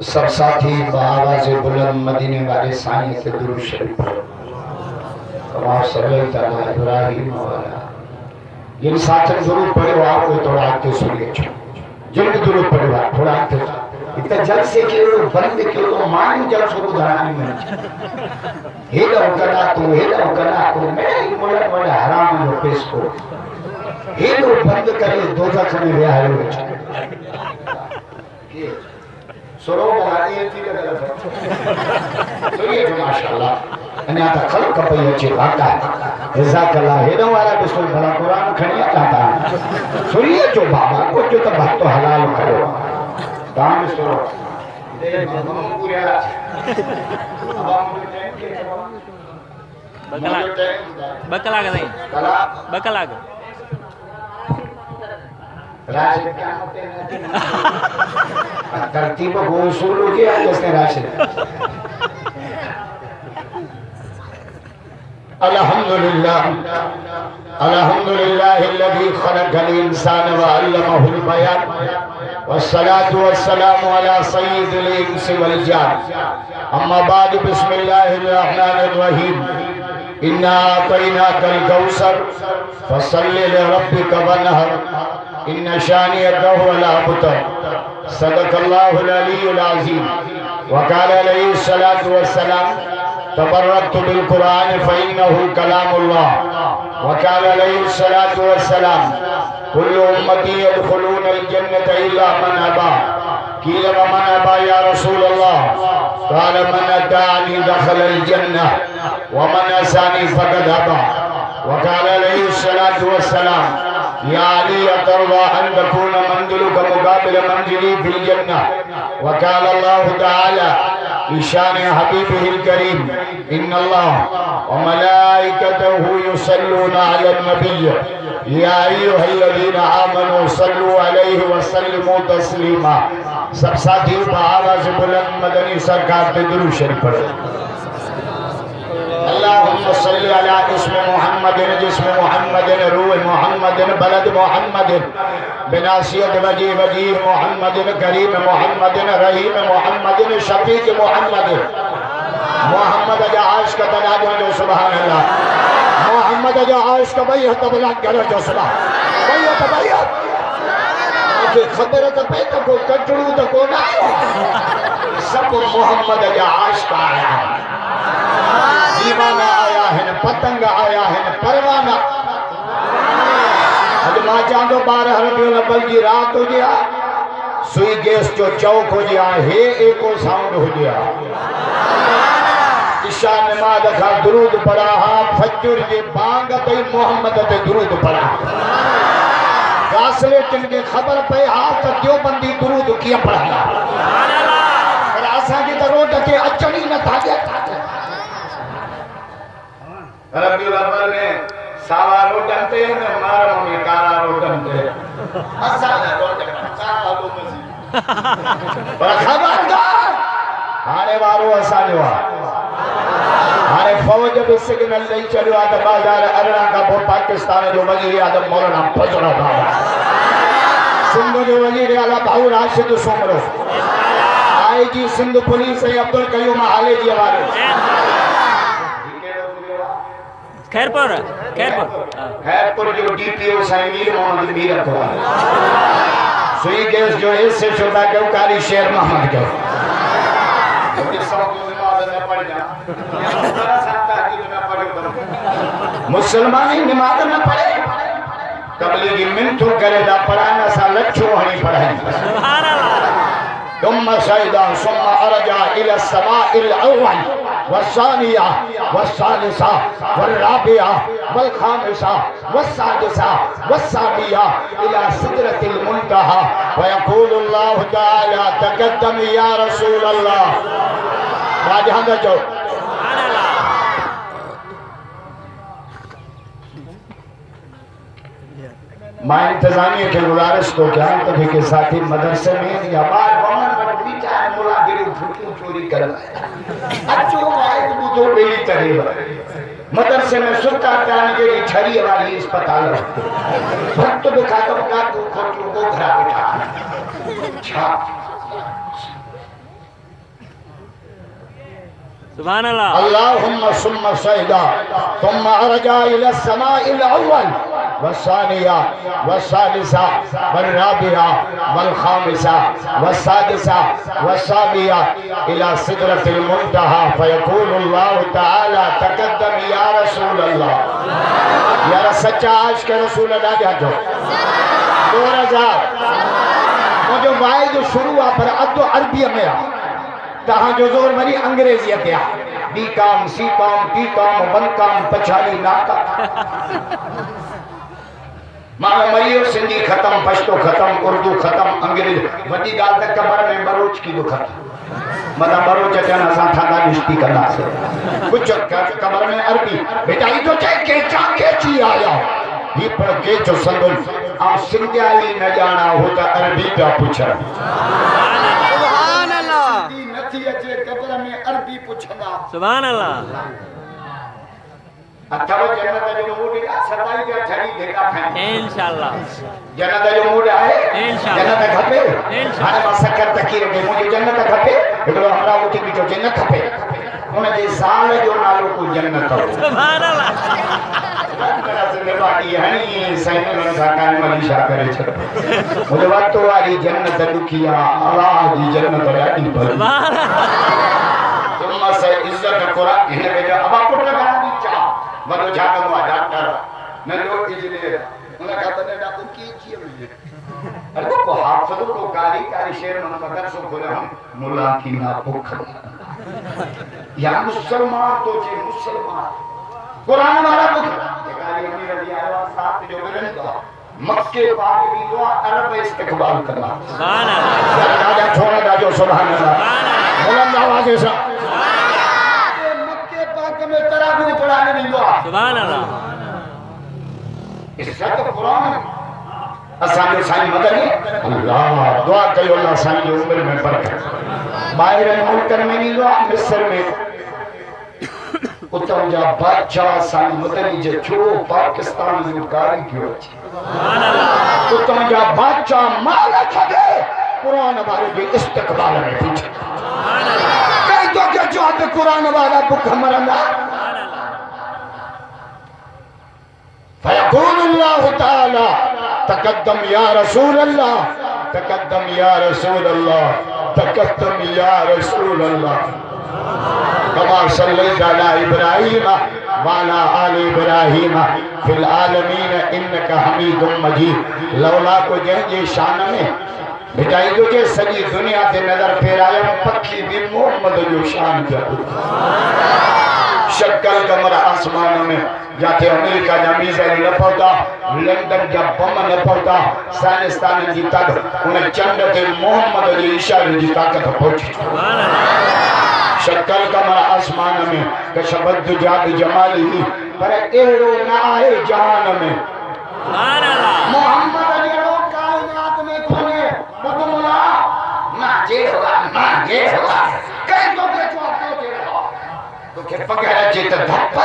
सब साथी आवाज़ बुलंद मदीने वाले साईं से दुरूद शरीफ कमा सल्लल्लाहु अलैहि इब्राहिम वाला जिन साथन दुरूद पढ़ो आपको थोड़ा आगे सुनिए जिन दुरूद पढ़ो थोड़ा आगे इतना जल से क्यों बंद क्यों मान जल सुबह धरानी में हेडा कना तो मैं मोला मोला हराम जो पेश को हेडो बंद करे दोजख में ले आयो सुरो बनाए थी तो ये माशाल्लाह अन्य आता खल कपई अच्छे भागा जज़ाकल्लाह हेडो वाला बिस्कुल भला कुरान खनिया चाहता सुनिए जो बाबा को जो तो बात तो हलाल करो दाम सुनो दे हम पूरा बकला का नहीं बकला का राशिद क्या होते हैं तरतीब को उसूल के जैसे राशिद अल्हम्दुलिल्लाह अल्हम्दुलिल्लाहिल्लज़ी खलक़ल इंसान व अल्लमहुल बयान वस्सलातु वस्सलामु अला सय्यिदिल इंस वल जान अम्मा बाद बिस्मिल्लाहिर रहमानिर रहीम इन्ना अतैनाकल कौसर फसल्लि लिरब्बिका वनहर इन्ना शानिअका हुवल अबतर सदक़ल्लाहुल अलीयुल अज़ीम वक़ाल अलैहि सलातु वस्सलाम तबर्रकतु बिल कुरान फ़इन्नहु कलामुल्लाह वक़ाल अलैहि सलातु वस्सलाम कुल्लु उम्मती यदखुलूनल जन्नता इल्ला मन अबा क़ील व मन अबा या रसूलल्लाह क़ाल मन अताअनी दख़लल जन्नह व मन असानी फ़क़द अबा वक़ाल अलैहि सलातु वस्सलाम या अली अतरवा अन तकून मंजिलुका मुक़ाबिल मंजिली फिल जन्नह वक़ाल अल्लाहु तआला इशान हबीबिहिल करीम इन्नल्लाह व मलाइकतहु युसल्लूना अलन नबी या अय्युहल्लज़ीना आमनू सल्लु अलैहि व सल्लिमू तस्लीमा सब साथी आवाज़ बुलंद मदनी सरकार पे दुरूद शरीफ पढ़ो अल्लाहुम्मा सल्लि अला इस्म मुहम्मदिन जिस्म मुहम्मदिन रूह मुहम्मदिन बलद मुहम्मदिन बिनासियत वजी वजी मुहम्मदिन करीम मुहम्मदिन रहीम मुहम्मदिन शफीक मुहम्मदिन मोहम्मद जा आश का तनाजो जो सुभान अल्लाह मोहम्मद जा आश का भई तबला करो जो सुभान भई तबैया के खबर तो पे तो को कटड़ू तो को ना सब मोहम्मद जा आश का आया दीवाना आया है पतंग आया है परवाना अजमा चांदो 12 रबिउल अव्वल की रात हो गया सुई गैस जो चौक हो गया हे एको साउंड हो गया इशा नमाज का दुरूद पढ़ा फजर के बांग ते मोहम्मद ते दुरूद पढ़ा गासले के खबर पे हाथ क्यों बंदी दुरूद किया पढ़ा सुभान अल्लाह पर आसा की तो रोट के अचनी न था रबिउल अव्वल में सावा रोटनते हैं मारा में काला रोटनते असल रोटन सावा लो मसी पर खबरदार आने वारो असाजवा आने फौज भी सिग्नल नहीं चलो आदम बाजार अरना का वो पाकिस्तान जो वजीर आदम मौलाना फजरा बाबा सिंध जो वजीर आला भाऊ राशिद सोमरो आईजी सिंध पुलिस अब्दुल कयूम आले जी वाले खैरपुर जो डीपीओ साईं मोहम्मद मीर अकबर सुई गैस जो इससे शुदा के कारी शेर मोहम्मद के मुसलमान ही नमाज न पढ़े तबलीगी मिनटू करे दा पढ़ाना सा लच्छो हनी पढ़ाई सुभान अल्लाह तुम सैदा सुम्मा अरजा इला समाइल अव्वल वसानिया वसालिसा वराबिया वलखामिसा वसादिसा वसाबिया इला सिदरतिल मुंतहा व यक़ूलु अल्लाहु तआला तक़द्दम या रसूल अल्लाह वाजहां जो सुभान अल्लाह मैं इंतजामिया के गुजारिश को क्या कभी के साथी मदरसे में या बार चोरी कर अच्छो आए तो बेली तरीब मदरसे में सुता कान के छड़ी वाली अस्पताल भक्त दिखा को खोटू को घरा बैठा छा सुभान अल्लाह। अल्लाहुम्मा सुम्मा सजदा सुम्मा अरजा इला समाइल अव्वल वसानिया वसालिसा वराबिया वलखामिसा वसादिसा वसाबिया इला सिदरतिल मुंतहा फयकूलुल्लाहु तआला तकद्दम या रसूल अल्लाह। यार सच्चा आशिक रसूल अल्लाह जाजो 2000 मुझे वाई जो शुरू आ पर अदो अरबी में आ तहां जो जोर वरी अंग्रेजी ते आ बी काम सी काम टी काम वन काम पछाड़ी ना का मां मरियो सिंधी खत्म पश्तो खत्म उर्दू खत्म अंग्रेजी वडी गाल तक कबर में बरोच की दो खत्म मदा बरोच चन असा थादा निश्ती करना से कुछ कबर में अरबी बेटा ई तो चाहे के चाके ची आया ही पर के जो संगन आ सिंधियाली न जाना हो त अरबी का पूछा सुभान अल्लाह। नथी अचे कबर में अरबी पूछना सुभान अल्लाह। अथवा जन्नत जो मूड आ सदाई के ठरी देखा खाए इंशाअल्लाह जन्नत जो मूड आहे जन्नत खपे हाने मां सकर तकीर के मुझे जन्नत खपे एकड़ो हमरा उठी बीठो जन्नत खपे उन जे साल जो नालो को जन्नत हो सुभान अल्लाह। तरह से बाकी हनी सैन साकान मनीषा करे छ मुझे वतो वाली जन्नत दुखिया अल्लाह जी जन्नत राती पर सुभान अल्लाह। तुम से इज्जत कोरा इन के अब पुट लगा दी चा वनो जाके हुआ डॉक्टर नंदो इंजीनियर उन का तने डॉक्टर की मिले अरे को हाफिज को कारी शेर मन मदर सो बोले हम मुला की ना भूख या मुसलमान तो जे मुसलमान कुरान वाला बुक कारी अमीर रजी आया साथ जो बिरन का मक्के पाक भी दुआ अरब इस्तकबाल करना सुभान अल्लाह। दादा छोड़ा दाजो सुभान अल्लाह बुलंद आवाज से में तरावी पढ़ाने नहीं हुआ सुभान अल्लाह। इस सत कुरान असांजो साईं मदनी अल्लाह दुआ कयो अल्लाह साईं जो उम्र में बरकत बाहर मुल्कन में नहीं हुआ मिस्र में उतम जा बादशाह साईं मदनी जे छो पाकिस्तान जो कारी कियो सुभान अल्लाह। उतम जा बादशाह माल छदे कुरान वाले के इस्तकबाल में पूछे सुभान अल्लाह। तो क्या जो आप कुरान वाला बुक मरना फयक़ूलुल्लाहु तआला तक़द्दम या रसूल अल्लाह तक़द्दम या रसूल अल्लाह तक़द्दम या रसूल अल्लाह कमा सल्लैता अला इब्राहीम वाला आले इब्राहीम फिल आलमीन इन्नका हमीदुम मजीद लौला को जंहिंजे शान में बिटाई जो के सजी दुनिया ते नजर फेराया पक्षी भी मोहम्मद जो शान जा शक्ल कमर आसमान में जाते अमेरिका जा मिसाइल न पहुंचा लंदन जा बम न पहुंचा साइंसदान जी तक उन चंद ते मोहम्मद जे इशारे जी ताकत पहुंची सुभान अल्लाह। शक्ल कमर आसमान में कशबद जाद जमाली पर एड़ो ना है जहान में सुभान अल्लाह। मोहम्मद जेड़ो कायनात में खोले बुदमुला ना जे होगा कह तो के जो तो के पगड़ा जे त धप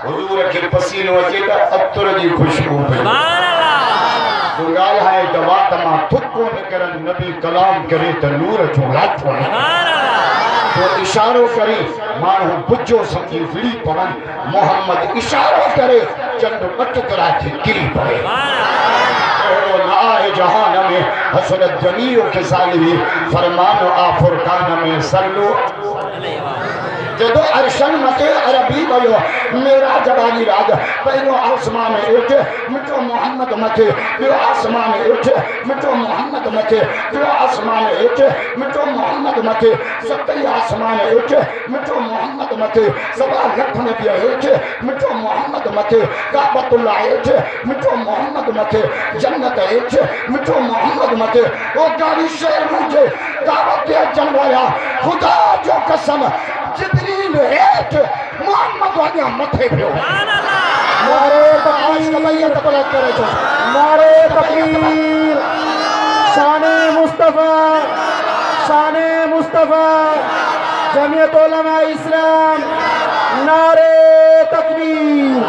हुजूर के पसीनो अचे त अतर जी खुशबू सुभान अल्लाह। तो गाल है दवा तमा थुको न करन नबी कलाम करे त नूर जो रात सुभान अल्लाह। तो इशारो करे मानू बुझो समझी विड़ी पवन मोहम्मद इशारो करे चंद मट करा के गिरी पड़े सुभान अल्लाह। नाए जहान में हसरत जमीओ के साली फरमानो आ फुरकान में सल्लू जदो अरशन मते अरबी भयो मेरा जवानी राज पहलो आसमान उठ मिठो मोहम्मद मथे बियो आसमान उठ मिठो मोहम्मद मथे बियो आसमान उठ मिठो मोहम्मद मथे सतई आसमान उठ मिठो मोहम्मद मथे सवा लख में बियो उठ मिठो मोहम्मद मथे काबतुल्लाह उठ मिठो मोहम्मद मथे जन्नत उठ मिठो मोहम्मद मथे ओ गाड़ी शेर मुझे दावत अचन वाला खुदा जो कसम जिब्रील हेठ मोहम्मद वाला मथे पियो नारे तकबीर कबैयत बलत करे तो नारे तकबीर शान मुस्तफा जमीयत उलमा इस्लाम नारे तकबीर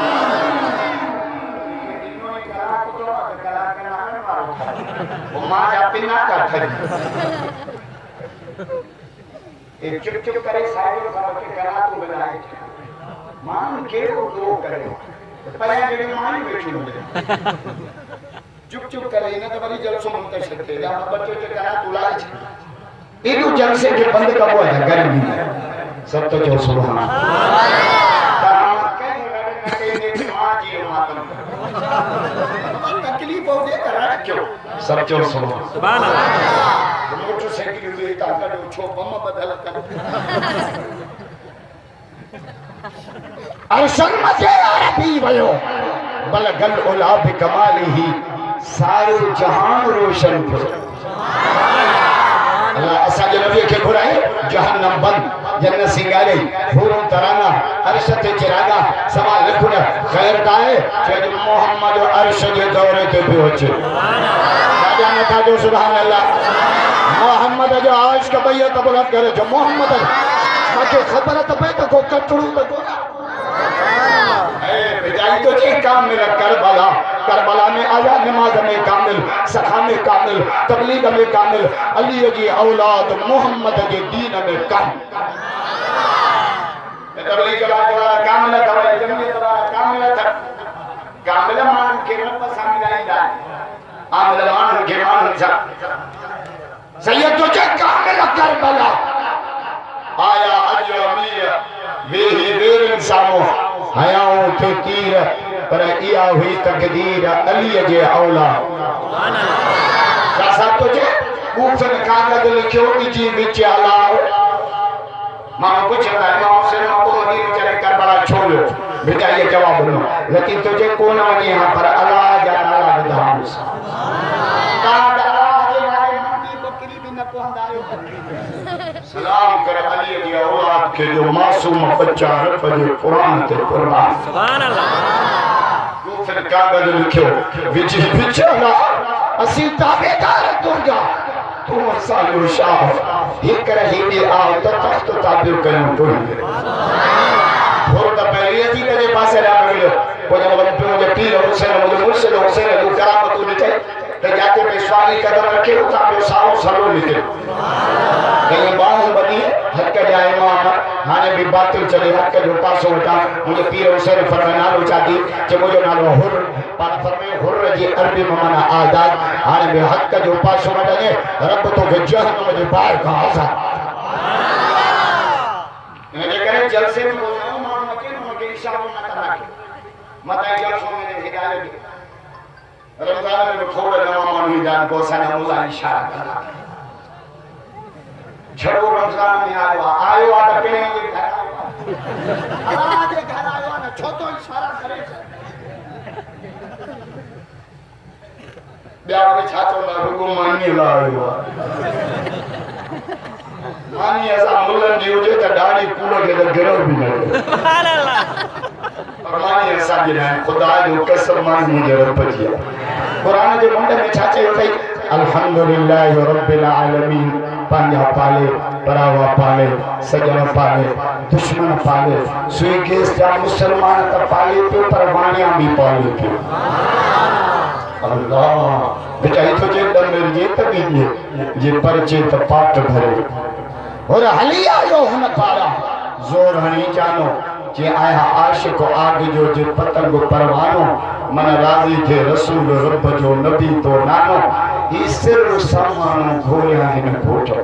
ए चुप चुप करे साहिब साहब के करा तू बनाए मान के वो करे पर ये मान बैठो चुप चुप करे ना तो बड़ी जल सुनते सकते या बच्चों के करा तू लाज इनु जल से के बंद कब हुआ है गर्मी में सब तो जो सुभान तकलीफ हो दे करा क्यों सब जो सुभान अल्लाह मोटरसाइकिल में ताकत छो बम बदल कर अरशन मचे अरबी भयो बल गल उला बि कमालिही सारो जहान रोशन थियो अल्लाह असा जे नबी के घुराए जहन्नम बंद जन्नत सिंगारे हुरम तराना अर्श ते चिरागा समा लखुन खैर काए जे मोहम्मद अर्श जे दौरे ते भी होचे राजा ने कहा जो सुभान अल्लाह मोहम्मद जो आज का भैया कबूल करे जो मोहम्मद मके खबर तो पे तो कटड़ू तो बिजाई तो जी कामिल करबला करबला में आया नमाज में कामिल सखा में कामिल तबलीग में कामिल अली जी औलाद मोहम्मद के दीन में कामिल तबलीग वाला कामिल करे जमीयत वाला कामिल था कामिल मान के रब सामिल आमिल मान के मान जा सैयद तो जे कामिल करबला आया अजमिया वे ही देर इंसानो हयाओं के तीर पर इया हुई तकदीर अली जे औला सुभान अल्लाह का साथ तो जे ऊपर कागज लिखियो जी विच आला मां पूछता है मां से को मदीने चले करबला छोड़ो बेटा ये जवाब दो लेकिन तुझे कौन वनी यहां पर अल्लाह जा नाला विधान का अल्लाह जे नाले मंदी बकरी भी न पहुंचायो सलाम कर अली जी औलाद के जो मासूम बच्चा रब जो कुरान ते कुरान सुभान अल्लाह जो फिर कागज लिखियो विच विचला असी ताबेदार तुझा तू सालो शाह एक रही दे आओ तो तख्त ताबीर करूं तो और तो पहले थी तेरे पास आ मिलो को जब मुझे पीर हुसैन मुझे मुर्शिद हुसैन जो करामत लिखे तो जाके पेशवाई कदम रखे उठा पे साओ सलो लिखे कहीं बाहु बनी हक जाए इमाम हाने भी बातिल चले हक जो पासो उठा मुझे पीर हुसैन फरमाना उचाती कि मुझे नालो हुर पर फरमे हुर जी अरबी माना आजाद हाने भी हक जो पासो वठे रब तो के जहन्नम जे बाहर का आजाद इने करे जलसे में बोलना मां मके मके इशारो मत रखे मत जलसों में हिदायत रमजान में थोड़ा नवा मानू जान को सना मुला इशारा करा छड़ो रमजान में आयो आ तो पेने के घर आज घर आयो ना छोटो इशारा करे ब्याह में छातो ना रुगो मानी लायो मानी ऐसा मुल्लन जी हो तो दाढ़ी पूरा के तो गिरो भी नहीं सुभान अल्लाह और मानी ऐसा भी नहीं खुदा जो कसम मानी मुझे रब जिया कुरान के मुंडे में छाचे होते अल्हम्दुलिल्लाह रब्बिल आलमीन पांजा पाले बरावा पाले सजन पाले दुश्मन पाले सुई केस जा मुसलमान का पाले पे परवानिया भी पाले पे अल्लाह बेचारी तो जे दम मेरी जे तबीये जे परचे त पाट भरे और हलिया जो हुन पारा जोर हणी जानो जे आया आशिक आग जो जे पतंग परवानो मन राजी थे रसूल रब जो नबी तो नानो ई सिर सामान घोया इन कोटो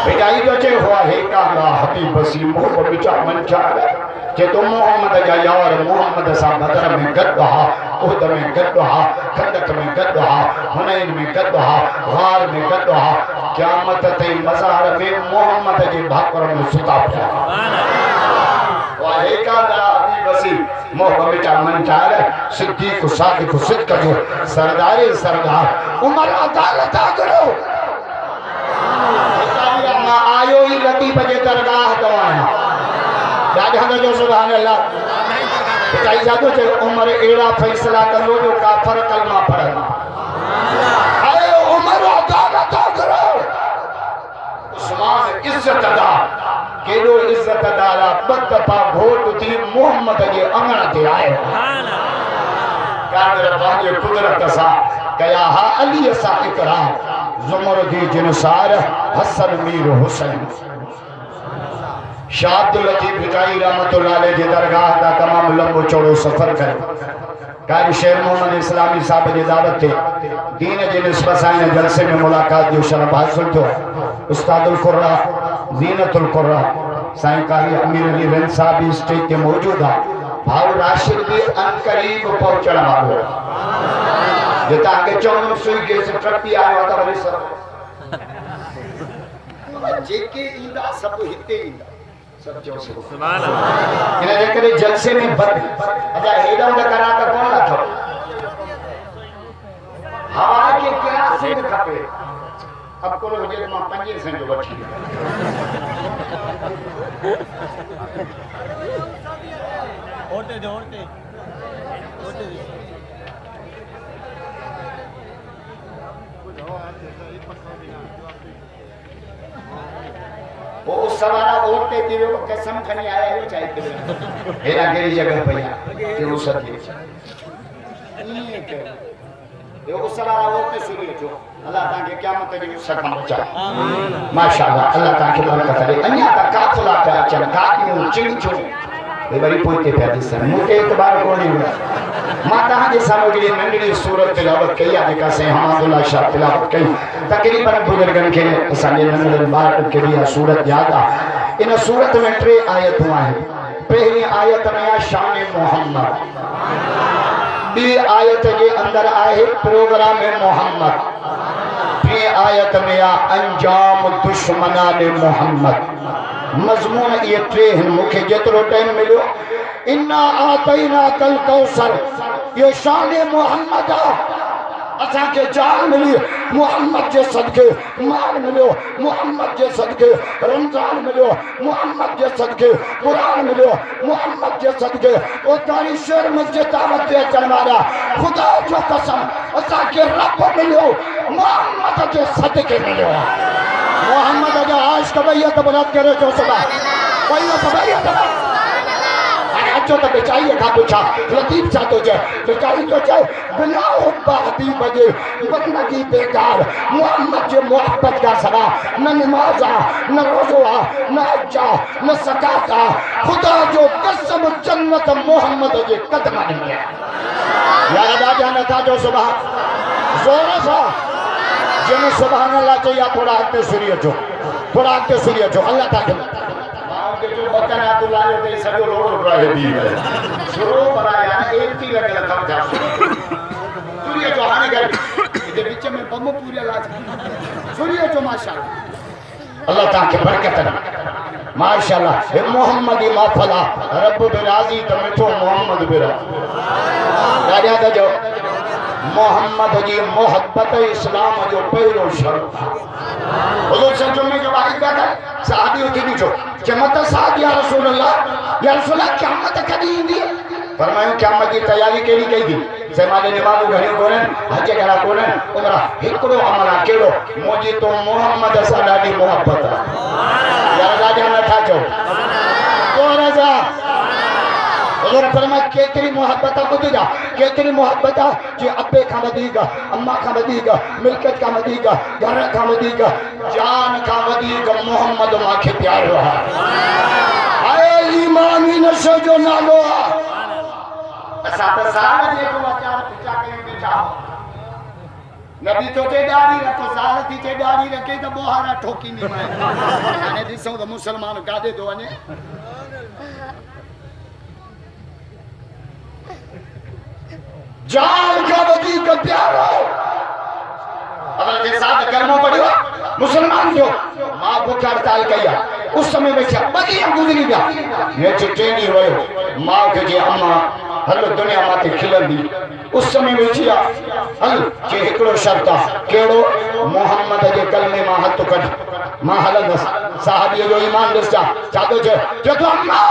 बेचारी तो चे हुआ है काला हबीब सी मोह बिचा मंचा जे तो मोहम्मद जा यार मोहम्मद सा बदर में गदहा उहद में गदहा खंदक में गदहा हुनैन में गदहा गार में गदहा क़यामत ते मज़ार में मोहम्मद के भाकर में सुता पिया सुभान अल्लाह वाहे काला हबीब सी मोह बिचा मंचा सिद्दीक सादिक सिद्क जो सरदारे सरदार उमर अदालत करो आयो ही लतीफ जे दरगाह दवाया राजा जो सुभान अल्लाह बताई जातो जे उमर एड़ा फैसला करो जो काफर कलमा पढ़ना अरे उमर अदालत करो उस्मान इज्जत दा केडो इज्जत दाला बदपा घोट थी मोहम्मद जे अंगण ते आए सुभान अल्लाह कादर बाजे कुदरत सा कया हा अली सा इकराम जुमर दी जिनसार हसन मीर हुसैन शाह अब्दुल लतीफ भिटाई रहमतुल्लाह अलैह जी दरगाह दा तमाम लंबो चौड़ो सफर करे कारी शेर मोहम्मद इस्लामी साहब जी दावत थे दीन जी निस्बत साईं जलसे में मुलाकात जो शरफ हासिल थियो उस्तादुल कुर्रा जीनतुल कुर्रा साईं कारी अमीर अली रन साहब भी स्टेज ते मौजूद है भाव राशिद भी अनकरीब पहुंचण वालो जेता आगे चौन सुई के से ट्रपी आयो त वरी सब जेके इंदा सब हिते इंदा सुभान अल्लाह इन जे करे जलसे में बद अच्छा हेडा उडा करा त कोन लाथो हवा के क्या से खपे अब को हुजे मां पंजे से जो वठी ओटे जो ओटे वो सवारा ओटे दियो कसम खनी आया हो चाहे के हेरा केरी जगह पया के वो सती ये वो सवारा ओटे शुरू जो अल्लाह ताके क़यामत दी सकम बचा माशाअल्लाह अल्लाह ताके बरकत करे अन्या का काफला पे चल काकियो चिंचो ये बड़ी पोते पे दिसन मुके एतबार कोनी माता जे सामग्री नंढड़ी सूरत तिलावत कई आहे जेका से अहमदुल्ला शाह तिलावत कई तकरीबन बुजुर्गन के असांजे नंढड़े ॿार के लिए सूरत याद आहे इन सूरत में 3 आयतूं आहिनि पहली आयत में आहे शान मोहम्मद बी आयत के अंदर आहे प्रोग्राम मोहम्मद टी आयत में आहे अंजाम दुश्मनान मोहम्मद मजमून ये 3 मुखे जेतरो टाइम मिलो इन्ना आतैना कल कौसर ये शान मोहम्मद असा के जान मिली मोहम्मद जे सदके माल मिलो मोहम्मद जे सदके रमजान मिलो मोहम्मद जे सदके कुरान मिलो मोहम्मद जे सदके ओ तारी शेर मस्जिद दावत दे चलवारा खुदा जो कसम असा के रब मिलो मोहम्मद जे सदके मिलो मोहम्मद जो आज कबैयत बरत करे जो सदा कोई कबैयत जो तो बेचाई का पूछा लतीफ सा तो जे बेचाई तो जे बिना हुब्बी बजे बंदगी बेकार मोहम्मद जे मोहब्बत का सदा न नमाजा न रोजा न हज्जा न ज़कात खुदा जो कसम जन्नत मोहम्मद जे कदम में यार राजा ने था जो सुबह जोर सा जिन सुभान अल्लाह चाहिए थोड़ा आते सूर्य जो थोड़ा आते सूर्य जो अल्लाह ताला के जो बचन आतु लायो ते सजो लोड़ रहे दी शुरू बनाया एक ही लगे लगा था सूर्य जो हाने गए इधर बीच में बम पूरे लाज सूर्य जो माशाअल्लाह अल्लाह ताला के बरकत माशाअल्लाह हे मोहम्मदी माफला रब बिराजी त मिठो मोहम्मद बिरा राजा दा जो मोहम्मद जी मोहब्बत इस्लाम जो पहलो शर्त हुजूर सल्लल्लाहु अलैहि जो वाहिद का साहबी उठी नीचो क़यामत साहब या रसूल अल्लाह क़यामत कदी इंदी फरमायो क़यामत की तैयारी केड़ी कई दी समाजे निमाज़ घणी कोनन हज करा कोनन उमरा एकड़ो अमल केड़ो मोजी तो मोहम्मद सा ॾाढी मोहब्बत या राजा न था चो तो राजा हुजूर फरमाया केतरी मोहब्बत बुझ जा केतरी मोहब्बत जे अब्बे का वधीक अम्मा का वधीक मिल्कियत का वधीक घर का वधीक जान का वधीक मोहम्मद माखे प्यारो है आए ईमान ही नशो जो नालो असा त साल जे को अचार पूछा कयो बेटा नबी तो ते दाढ़ी रखो साल थी ते दाढ़ी रखे त बोहारा ठोकी नी माने दिसो त मुसलमान कादे तो वने जान का वधीक प्यारो अगर के साथ कर्मों पड़ियो मुसलमान जो मां भूख हड़ताल कया उस समय में क्या बदिया गुजरी गया ये चिट्ठी होयो मां के जे अम्मा हल दुनिया माते खिलंदी उस समय में छिया हल जे एकड़ो शर्त केड़ो मोहम्मद जे कलमे मां हथ कढ मां हलंदस साहबी जो ईमान दसा चादो जे तो अम्मा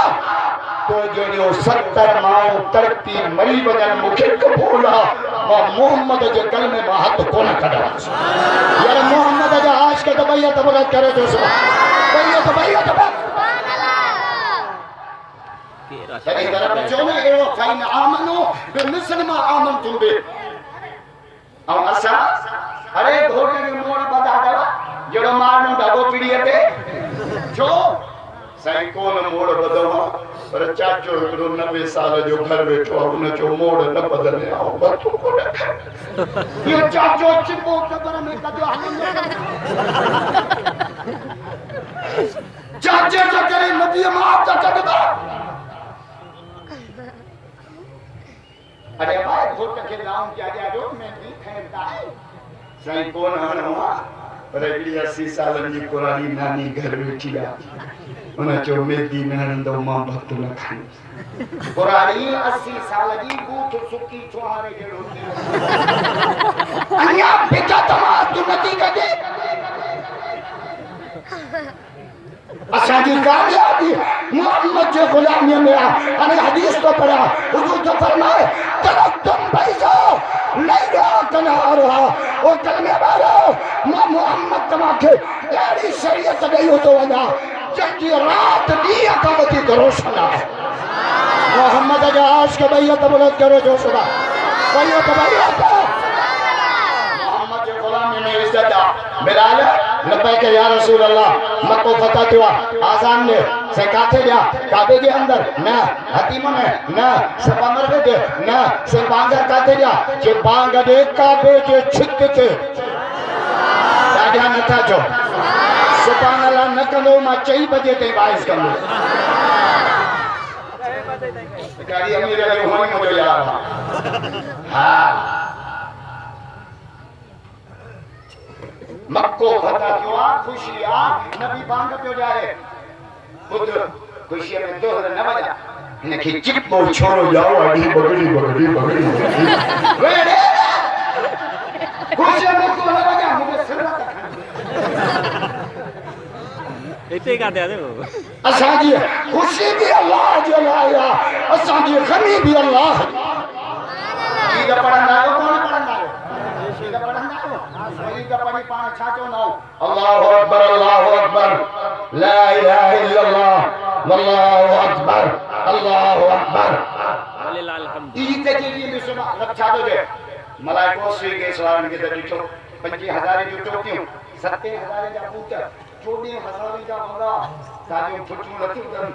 तो जेड़ियो 70 मां तरती मरी वजन मुखे कबूल मां मोहम्मद जे कलमे मां हथ कोन कढा यार मोहम्मद जा आश के तबैयत बरत करे तो सुभान तबैयत सुभान अल्लाह सही तरफ जो ने एरो फाइन आमनो बिमिस्लमा आमनतुम बे और असा अरे घोड़े के मोड़ बता देवा जड़ो मारनो ढाबो पीड़िए पे छो साईं कोन मोड़ बदवा पर चाचो हिकड़ो 90 साल जो घर वेठो उन जो मोड़ न बदले आओ बतो को ये चाचो चिपो कबर में कदो हलंदो चाचे जो करे नबी मां त कदबा अरे भाई घोट के नाम क्या जा जो मैं भी खैरदा है साईं कोन हणवा पर 80 साल जी पुरानी नानी घर बैठी आ उन जो मेदी नंदो मां भक्त न खाई पुरानी 80 साल जी बूथ सुकी छुहारे जड़ो अन्या बेटा तमा तू नती कदे असा जी कामयाबी मोहम्मद के गुलामी में अने हदीस को पढ़ा हुजूर तो फरमाए तुम बैसो लैला कनारहा ओ कलमे वालो मोहम्मद तमाके एड़ी शरीयत दई हो तो वना जंगी रात दिया कबती करो सना मोहम्मद जहाज के बैयत बुलंद करो जो सुबह बैयत मोहम्मद के गुलामी में इज्जत बिलाल लब्बैक या रसूल अल्लाह मक्को फतह हुआ आजान ने से काथे गया काबे के अंदर न हतीम में न सफा मरवे दे न से बांगर काथे गया जे बांग दे काबे के छिक के दादा न था जो सुभान अल्लाह न कलो मा 4 बजे ते बाइस कलो गाड़ी अमीर जो होई मुझे यार हां मक्को फतह हुआ खुशियां नबी बांग पे जा रहे खुद खुशियां में दोहर न बजा नखी चिप्पो छोड़ो जाओ अड़ी बगड़ी वेड़े खुशियां में को न बजा मुझे सिर इते का दे दे असा जी खुशी भी अल्लाह जो लाया असा जी गमी भी अल्लाह ई दा पढ़ना कौन पढ़ना ई दा पढ़ना का पढ़ी पाण छाचो ना अल्लाहु अकबर ला इलाहा इल्लल्लाह वल्लाहु अकबर वलिल्लाहिल हम्द ई ते के लिए सुना रक्षा दो जे मलाइको श्री के सवारन के दिठो 25000 जो टोकियो 70000 जा पूत 24000 जा होगा साजो फुटू नथी कर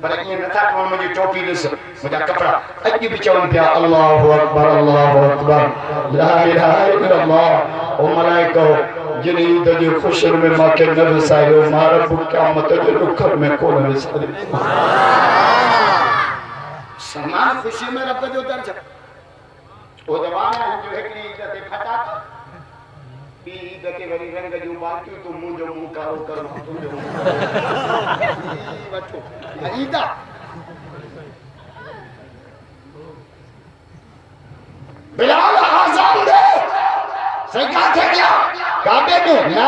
पर ये नथा कोन मुझे टोपी दिस मुझा कपड़ा अज भी चवन पिया अल्लाहु अकबर ला इलाहा इल्लल्लाह ओ मलाइको जिने ईद जो खुशर में माके न वसायो मार क़यामत के दुखर में कोन वसायो समान खुशी में रब जो दर्ज ओ दवाना है जो एकनी ईद ते फटा बी ईद के वरी रंग जो बाकी तो मुंह जो मुंह कारो करो तू जो बचो ईदा बिलाल आजान दे सही थे क्या काबे में ना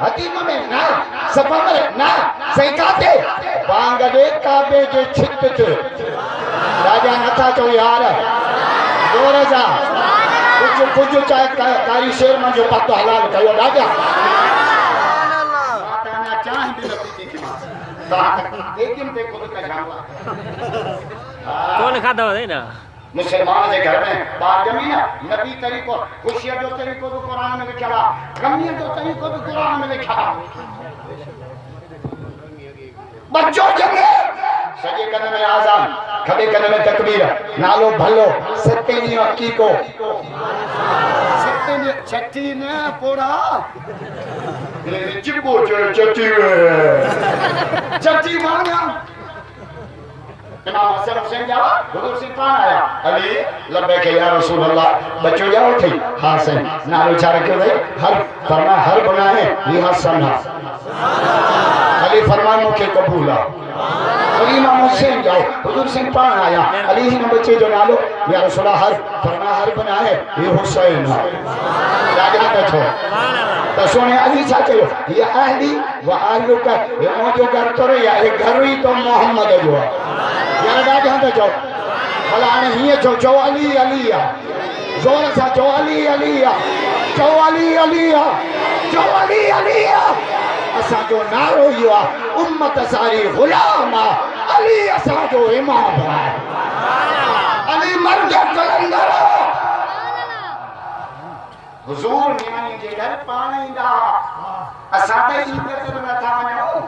हतीम में ना सफा में ना सही थे बांग दे काबे के छित थे राजा नथा चो यार जोर जा कुछ चाहे कारी शेर में जो पत्तो हलाल कयो राजा माता ना चाह भी लगी थी लेकिन देखो तो क्या हुआ कौन खाता है ना मुसलमान के घर में बात जमी ना नबी तरीको खुशियां जो तरीको तो कुरान में लिखा है गमियां जो तरीको तो कुरान में लिखा है बच्चों जमे सजे कने में आजान खबे कने में तकबीर नालो भलो सत्ते नी अक्की को सत्ते ने छठी ने पोड़ा ये चिबो चटी मांगा इमाम हसन हुसैन जावा हुजूर से कौन आया अली लब्बैक या रसूल अल्लाह बच्चों जाओ थे हां से नालो चार के भाई हर फरमा हर बना है ये हसन है अली फरमान मुखे कबूल है अली इमाम हुसैन जाओ हुजूर से कौन आया अली ही ने बच्चे जो नालो या रसूल हर फरमा हर बना है ये हुसैन है राजा बैठो तो सुने अली चाचे ये अहली व आलू का ये मौजो घर करे या ये घर ही तो मोहम्मद जो है यार राजा तो जो भला ने ही जो अली अलिया जोर से जो अली अलिया जो अली अलिया जो अली अलिया असा जो नारो यो उम्मत सारी गुलाम अली असा जो इमाम है अली मर्द कलंदर हुजूर नियानी जे घर पाणी दा असां त ईद ते नथा वञूं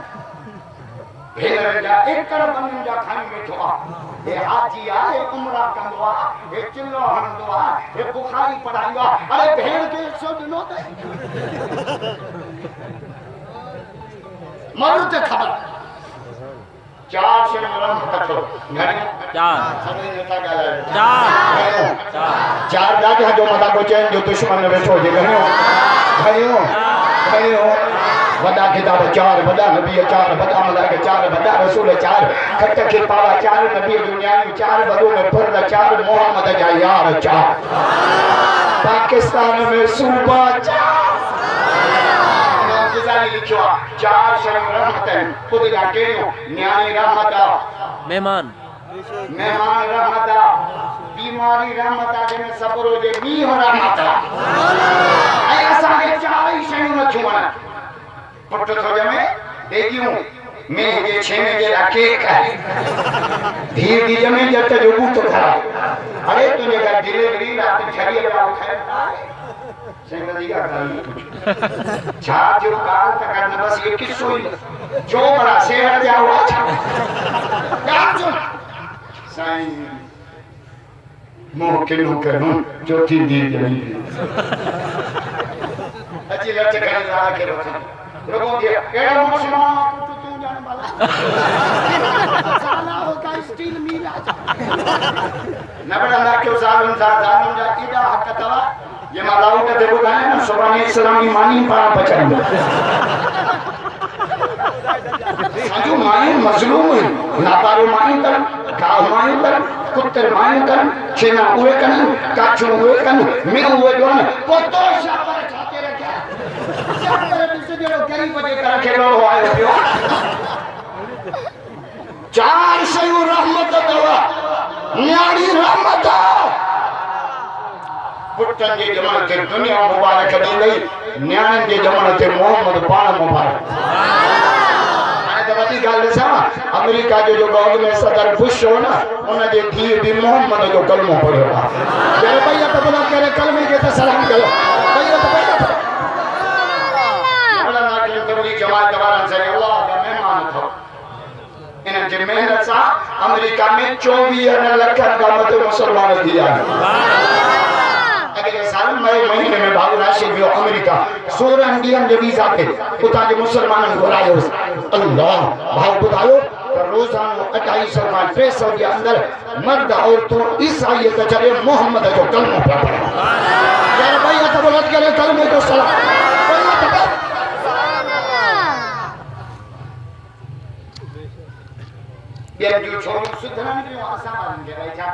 भेनर जा एकड़ बंदन जा खाई वेठो आहे हे हाजी आहे उमरा कंदो आहे हे चिल्लो हणंदो आहे हे बुखारी पढ़ाईंदो आहे अरे भेण खे सो ॾिनो त माण्हू ते ख़बर चार शयूं रहमत करो चार ॾाढा जो मथा को चइनि जो दुश्मन वेठो हुजे खणियो खणियो वॾा किताब चार वॾा नबी चार वॾा मलाइका चार वॾा रसूल चार खट खे पावा चार नबी दुनिया चार वॾो में फर्द चार मोहम्मद जा यार चार पाकिस्तान में सूबा चार लिखियो आहे चार शयूं रहमत आहिनि ख़ुदि जा कहिड़ियूं न्याणी रहमत आहे मेहमान रहमत आहे बीमारी रहमत आहे जंहिंमें सब्र हुजे मींहुं रहमत आहे ऐं असांखे चार ई शयूं नथियूं वणनि पुट थो ॼमे देगियूं मेह जे छेणे जे केक आहे धीउ थी ॼमे ॼट जो बूटो ख़राब अरे तुंहिंजे घर डिलीवरी राति छॾी छा जो काल त करन बस ये किस्सो ही जो बड़ा शहर जा हुआ यार जो साईं मोह के नो करूं जो थी दी रही अची लट करे जा के लोगों के एड़ा मुसलमान तू जाने वाला साला हो का स्टील मिल आ न बड़ा क्यों सालन जा इदा हक तवा ये मालाऊ का देखो गाने ना सुभाने इस्लामी मानी पारा बचाएंगे जो मानी मजलूम है नापारो मानी कर गाँव मानी कर कुत्ते मानी कर छेना हुए कर काचू हुए कर मैं हुए कौन पोतो शाबाश खाते रखे शाबाश दूसरे जो गरीब बजे कर खेलो आए हो चार शयूं रहमत दवा न्यारी रहमत पुटन जे जमण ते दुनिया मुबारक दी गई न्याणन जे जमण ते मोहम्मद पाण मुबारक हाणे त वॾी ॻाल्हि ॾिसां अमेरिका जो गौर में सदर बुश हो न उन जे धीउ बि मोहम्मद जो कलमो पढ़ियो आहे जॾहिं भई त बुला करे कलमे खे त सलाम कयो भई त भई अल्लाह के तबलीग जमात वारनि से अल्लाह जा मेहमान थो इन जे मेहनत सां अमेरिका में 24 लख खां मथे मुसलमान थी आहिनि अगले साल मई महीने में बाबू राशि वियो अमेरिका 16 ॾींहंनि जे वीज़ा ते उतां जे मुसलमाननि घुरायो अल्लाह भाउ ॿुधायो त रोज़ानो 250 खां 300 जे अंदर मर्द औरतूं ईसाईयत छॾे मोहम्मद जो कलमो पिया पढ़नि यार भई त बोलत करे कलमे जो सलाम ये जो छोड़ सुधरन जो असां वारनि खे भई छा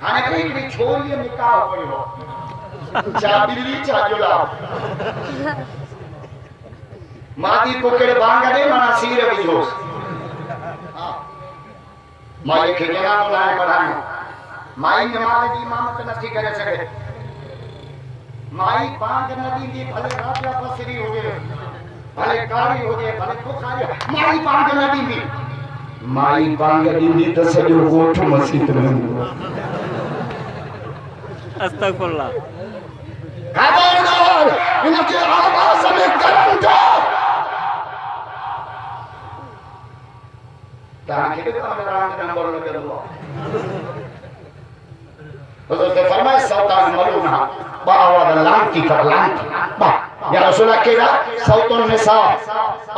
हाने कहीं छोरी निकाह हो चा बिल्ली चा जोला मादी पोकेड़ बांगड़े मना सीरे बिजोस माई के जना बुलाए बढ़ाने माई नमाज दी इमामत नथी करे सके माई बांग नदी दी भले राजा बसरी हो गए भले कारी हो गए भले बुखारी माई बांग नदी दी माई बांग दी त सजो गोठ मस्जिद में अस्तगफुरुल्लाह खबरदार इनके आवाज में करंट ताकि तो अमरान नंबर लगे दो हज़रत फरमाए सौतान मलूना बावद लांती कर लांती बा या रसूल केरा सौतन निसा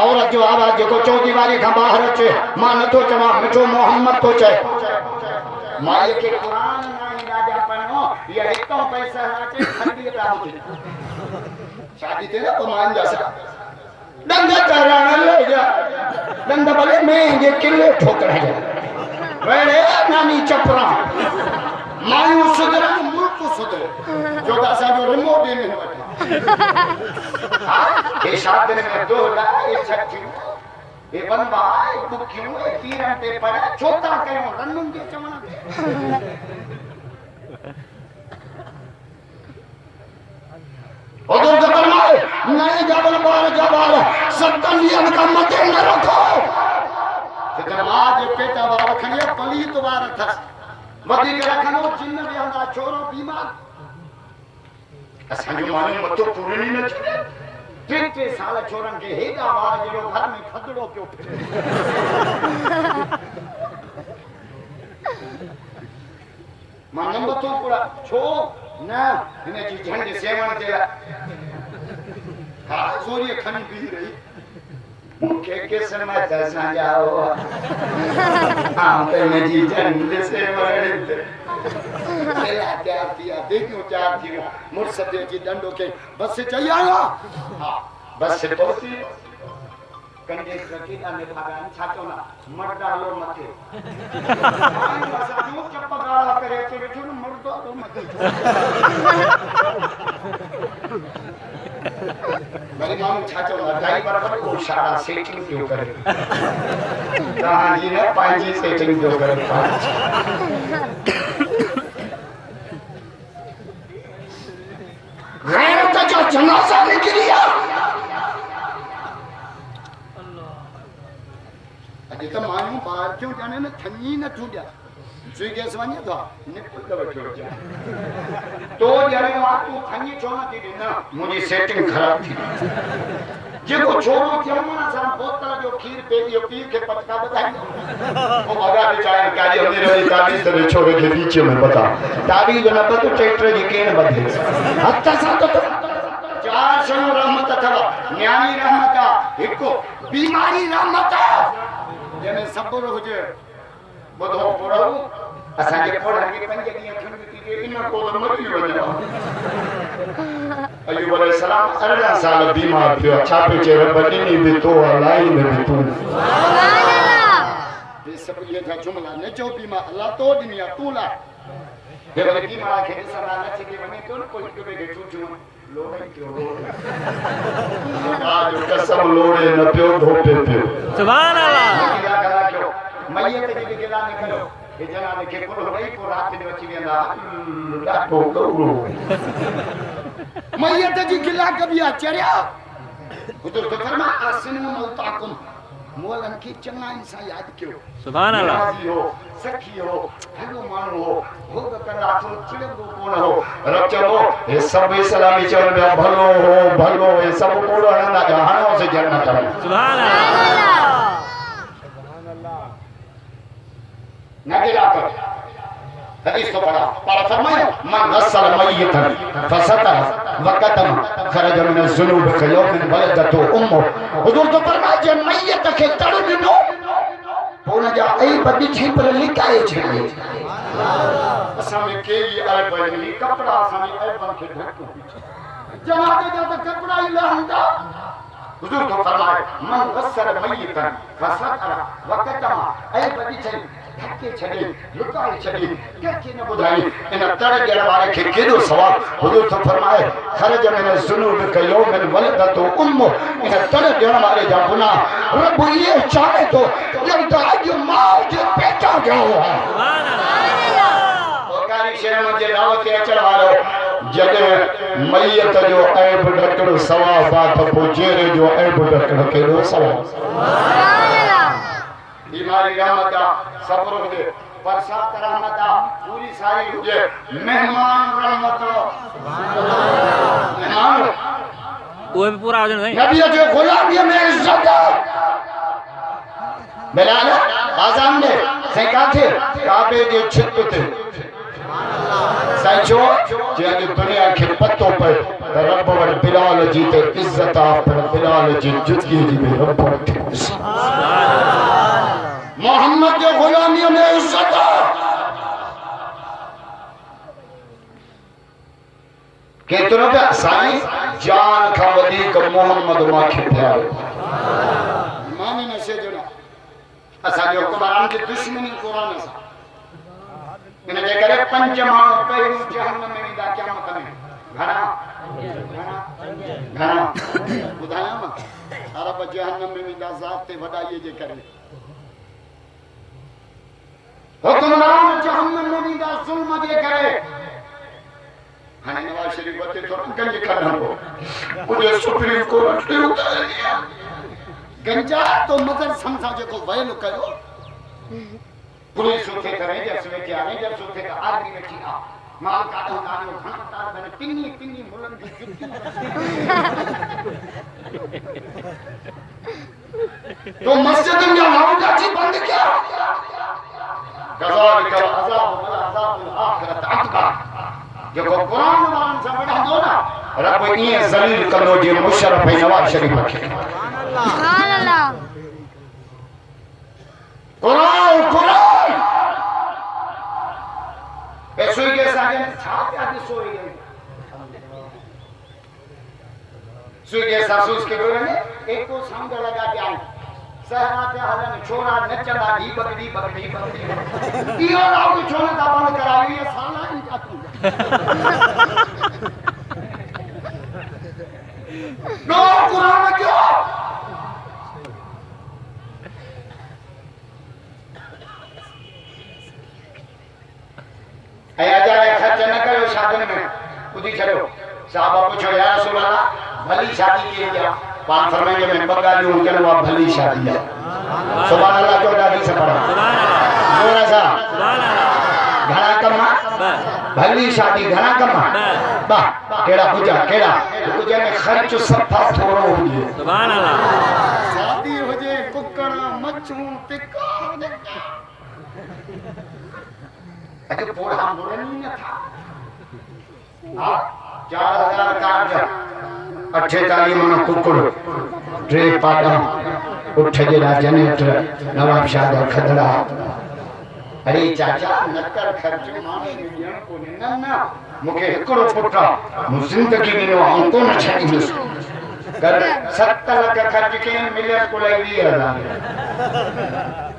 औरत जो आवाज जो चौथी वारी का बाहर अचे मां न तो चवा मिठो मोहम्मद तो चए माई के कुरान ये हितो पैसा हाचे खंडी राम शादी ते ना मान जा सा दंग करण ले जा दंग भले में ये किले ठोकर है वेड़े नानी चपरा मायू सुधरा मुल्क सुधरे जो दा सा जो रिमोट में बैठे ये शादी में दो ला ये छठी ये बनवा बुकियो ये तीरन ते पर छोटा कयो रन्नुन के चवना उधर से फरमाए नहीं जबल बार जबाल 70 नियम का मते न रखो तो आज पेटा बार खनिया पलीत बार था वदी के रखनो जिन्न भी हंदा छोरो बीमार असन जो माने मतो पूरी न टे साल छोरन के हेडा वार जो घर में खदड़ो पियो फिरे मानम तो पूरा छो ना इने जी झंड सेवन जे हा सोरी खन पी रही के सनमा दसा जाओ हां पे ने जी झंड सेवन सेला क्या दिया देखो चार थी मुर्सद जी डंडो के बस से चाहिए आया हां बस से पहुंची कंडे रखीदा ने भागान छातो ना मर्दा लो मथे बस जो चप्पा गाला करे के बैठो ना मर्दा लो मथे मेरी मां छातो ना ढाई बराबर को सारा सेटिंग क्यों करे कहानी ने पांजी सेटिंग जो करे गैरत जो जनाजा निकलिया अॼु त माण्हू ॿाहिरि थियूं ॼाणे न थञी नथियूं ॾियनि स्विगी वञे थो निपुट वठो तो ॼणे मां तूं थञी छो नथी ॾे न मुंहिंजी सेटिंग ख़राब थी जेको छोरो चवण सां बोतल जो खीर पेलियो पीउ खे पटका ॿुधाईंदो वो भॻा वीचारा काॾे वञी रही ताबीज़ ते छोरे खे बीच में बता ताबीज़ न बतो ट्रैक्टर जी केन बधे हथ सां तो चार शयूं रहमत अथव न्याणी रहमत आहे हिकु बीमारी रहमत आहे जंहिंमें सब्र हुजे ॿुधो पढ़ो असांजे पढ़ण खे 5 ॾींहं खंड थी थिए इन को त मरी वञो अयूब अलैहिस्सलाम 18 साल बीमार थियो छा पे चए रब ॾिनी बि तो अलाई में बि तू सुभान अल्लाह ये सब ये था जुमला न जो बीमार अल्लाह तो ॾिनी आहे तू ला हे वरी बीमार खे ॾिसणा न थी वञे तो न कोई हिकु ॿिए खे चूचूं लोड़े पियो आज कसम लोड़े न पियो धोपे पियो सुभान अल्लाह मैयत जी गिला न करो हे जनाब के को रही को रात में अची वेंदा डाको करो मैयत जी गिला कभी चरिया हुजूर तो फरमा आसिन मौताकुम मोलन की चंगा इंसान याद कयो सुभान अल्लाह हो सखी हो हलो मानो हो करा तो चिड़ो कोन हो रब चलो ये सब सलामी चल में भलो हो ये सब कोड़ हणंदा जहानो से जन्नत सुभान अल्लाह नगला कर हदीस तो पढ़ा पर फरमाया मन गसल मय्यतन फसता वकतम खरज मिन ज़ुनूब कयौम वलदतु उम्मु हुजूर तो फरमाया जे मय्यत के तड़ दिनो पोन जा ए बदी छी पर लिकाए छे असां में केली आए बनी कपड़ा असां में ए बन के ढको जनाजे जा तो कपड़ा ही लहंगा हुजूर तो फरमाया मन गसल मय्यतन फसता वकतम ए बदी छी के छडी लुकाई छडी के न बुधाई इन तड़ जड़ वाले के केडो सवाल हुजूर तो फरमाए खरज में ज़ुनूब कयो में वलदतु उम्म इन तड़ जड़ वाले जा गुनाह रब ये चाहे तो जब आज मां जे पेटा जाओ सुभान अल्लाह ओकारी शहर में जे दावत अचण वालो जदे मैयत जो ऐब ढकड़ो सवाब बात पो जेरे जो ऐब ढकड़ो केडो सवाब सुभान अल्लाह बीमारी रहमत सब्र हुजे बरसात रहमत पूरी सारी हुजे मेहमान रहमत सुभान अल्लाह मेहमान वो भी पूरा हो जाए नबी जो गुलामी में इज्जत बिलाल आजान ने सका थे काबे जे छित ते सचो जे दुनिया के पत्तो पर रब वर बिलाल जी ते इज्जत पर बिलाल जी जुदगी जी में रब सुभान अल्लाह मोहम्मद के गुलामी में इज्जत केतरो पे साईं जान का वधीक मोहम्मद माखे प्यारो माने न से जो असा जो कुरान के दुश्मनी कुरान सा इन जे करे पंज माण्हू पहिरियों जहन्नम में वेंदा क़यामत में घणा ॿुधायां मां अरब जहन्नम में वेंदा ज़ात ते वॾाईअ जे करे हुक्मरान जहन्नम में वेंदा ज़ुल्म जे करे हाणे नवाज शरीफ वते थोरो गंज खणंदो मुझे सुप्रीम कोर्ट ते उतारिया गंजा तो मगर समझा जेको वयल कयो पुलिस उठे करे जब सुने के आने जब सुने का आदमी में किया माल काटो काटो खाना तार मैंने पिन्नी पिन्नी मुलन की जुत्ती तो मस्जिद में लाऊंगा जी बंद क्या कज़ालिक अज़ाब वल अज़ाबुल आखिरत अकबर जो कुरान वारन से बड़ा दो ना रब ये जलील करो जे मुशर्रफ है नवाज शरीफ के सुभान अल्लाह कुरान कुरान ऐसो के सागे छापया की सोई गई सुगे सासूस के बोले ने एक को संग लगा के आए सहरा के हलन छोरा नचला दी बकरी दियो लाओ के छोरा का बंद करावी ये साला इनका तू नो कुरान क्यों आया जाए खर्च न करो शादी में खुदी चलो साहब पूछो या रसूल अल्लाह भली शादी की क्या पांच फरमाएंगे मैं बगाली हूं कि वो भली शादी है सुभान अल्लाह जो दादी से पढ़ा सुभान अल्लाह सा सुभान अल्लाह घना कमा भली शादी घना कमा बा केड़ा पूजा केड़ा पूजा में खर्च सफा थोड़ो हो गयो सुभान अल्लाह शादी हो जे कुकड़ा मच्छू टिक्का अरे पोड़ा मोड़े नहीं था हां 4000 कार्ड 48 मन कुकुड़ ट्रे पाटा उठ जे जनरेटर नवाब शाह खदड़ा अरे चाचा नकर खर्च माने ॾियण को न मूंखे हिकिड़ो पुट जिंदगी में अंको न छॾींदुस कर 7 लाख खर्च कयईं मिलियन को लई 20000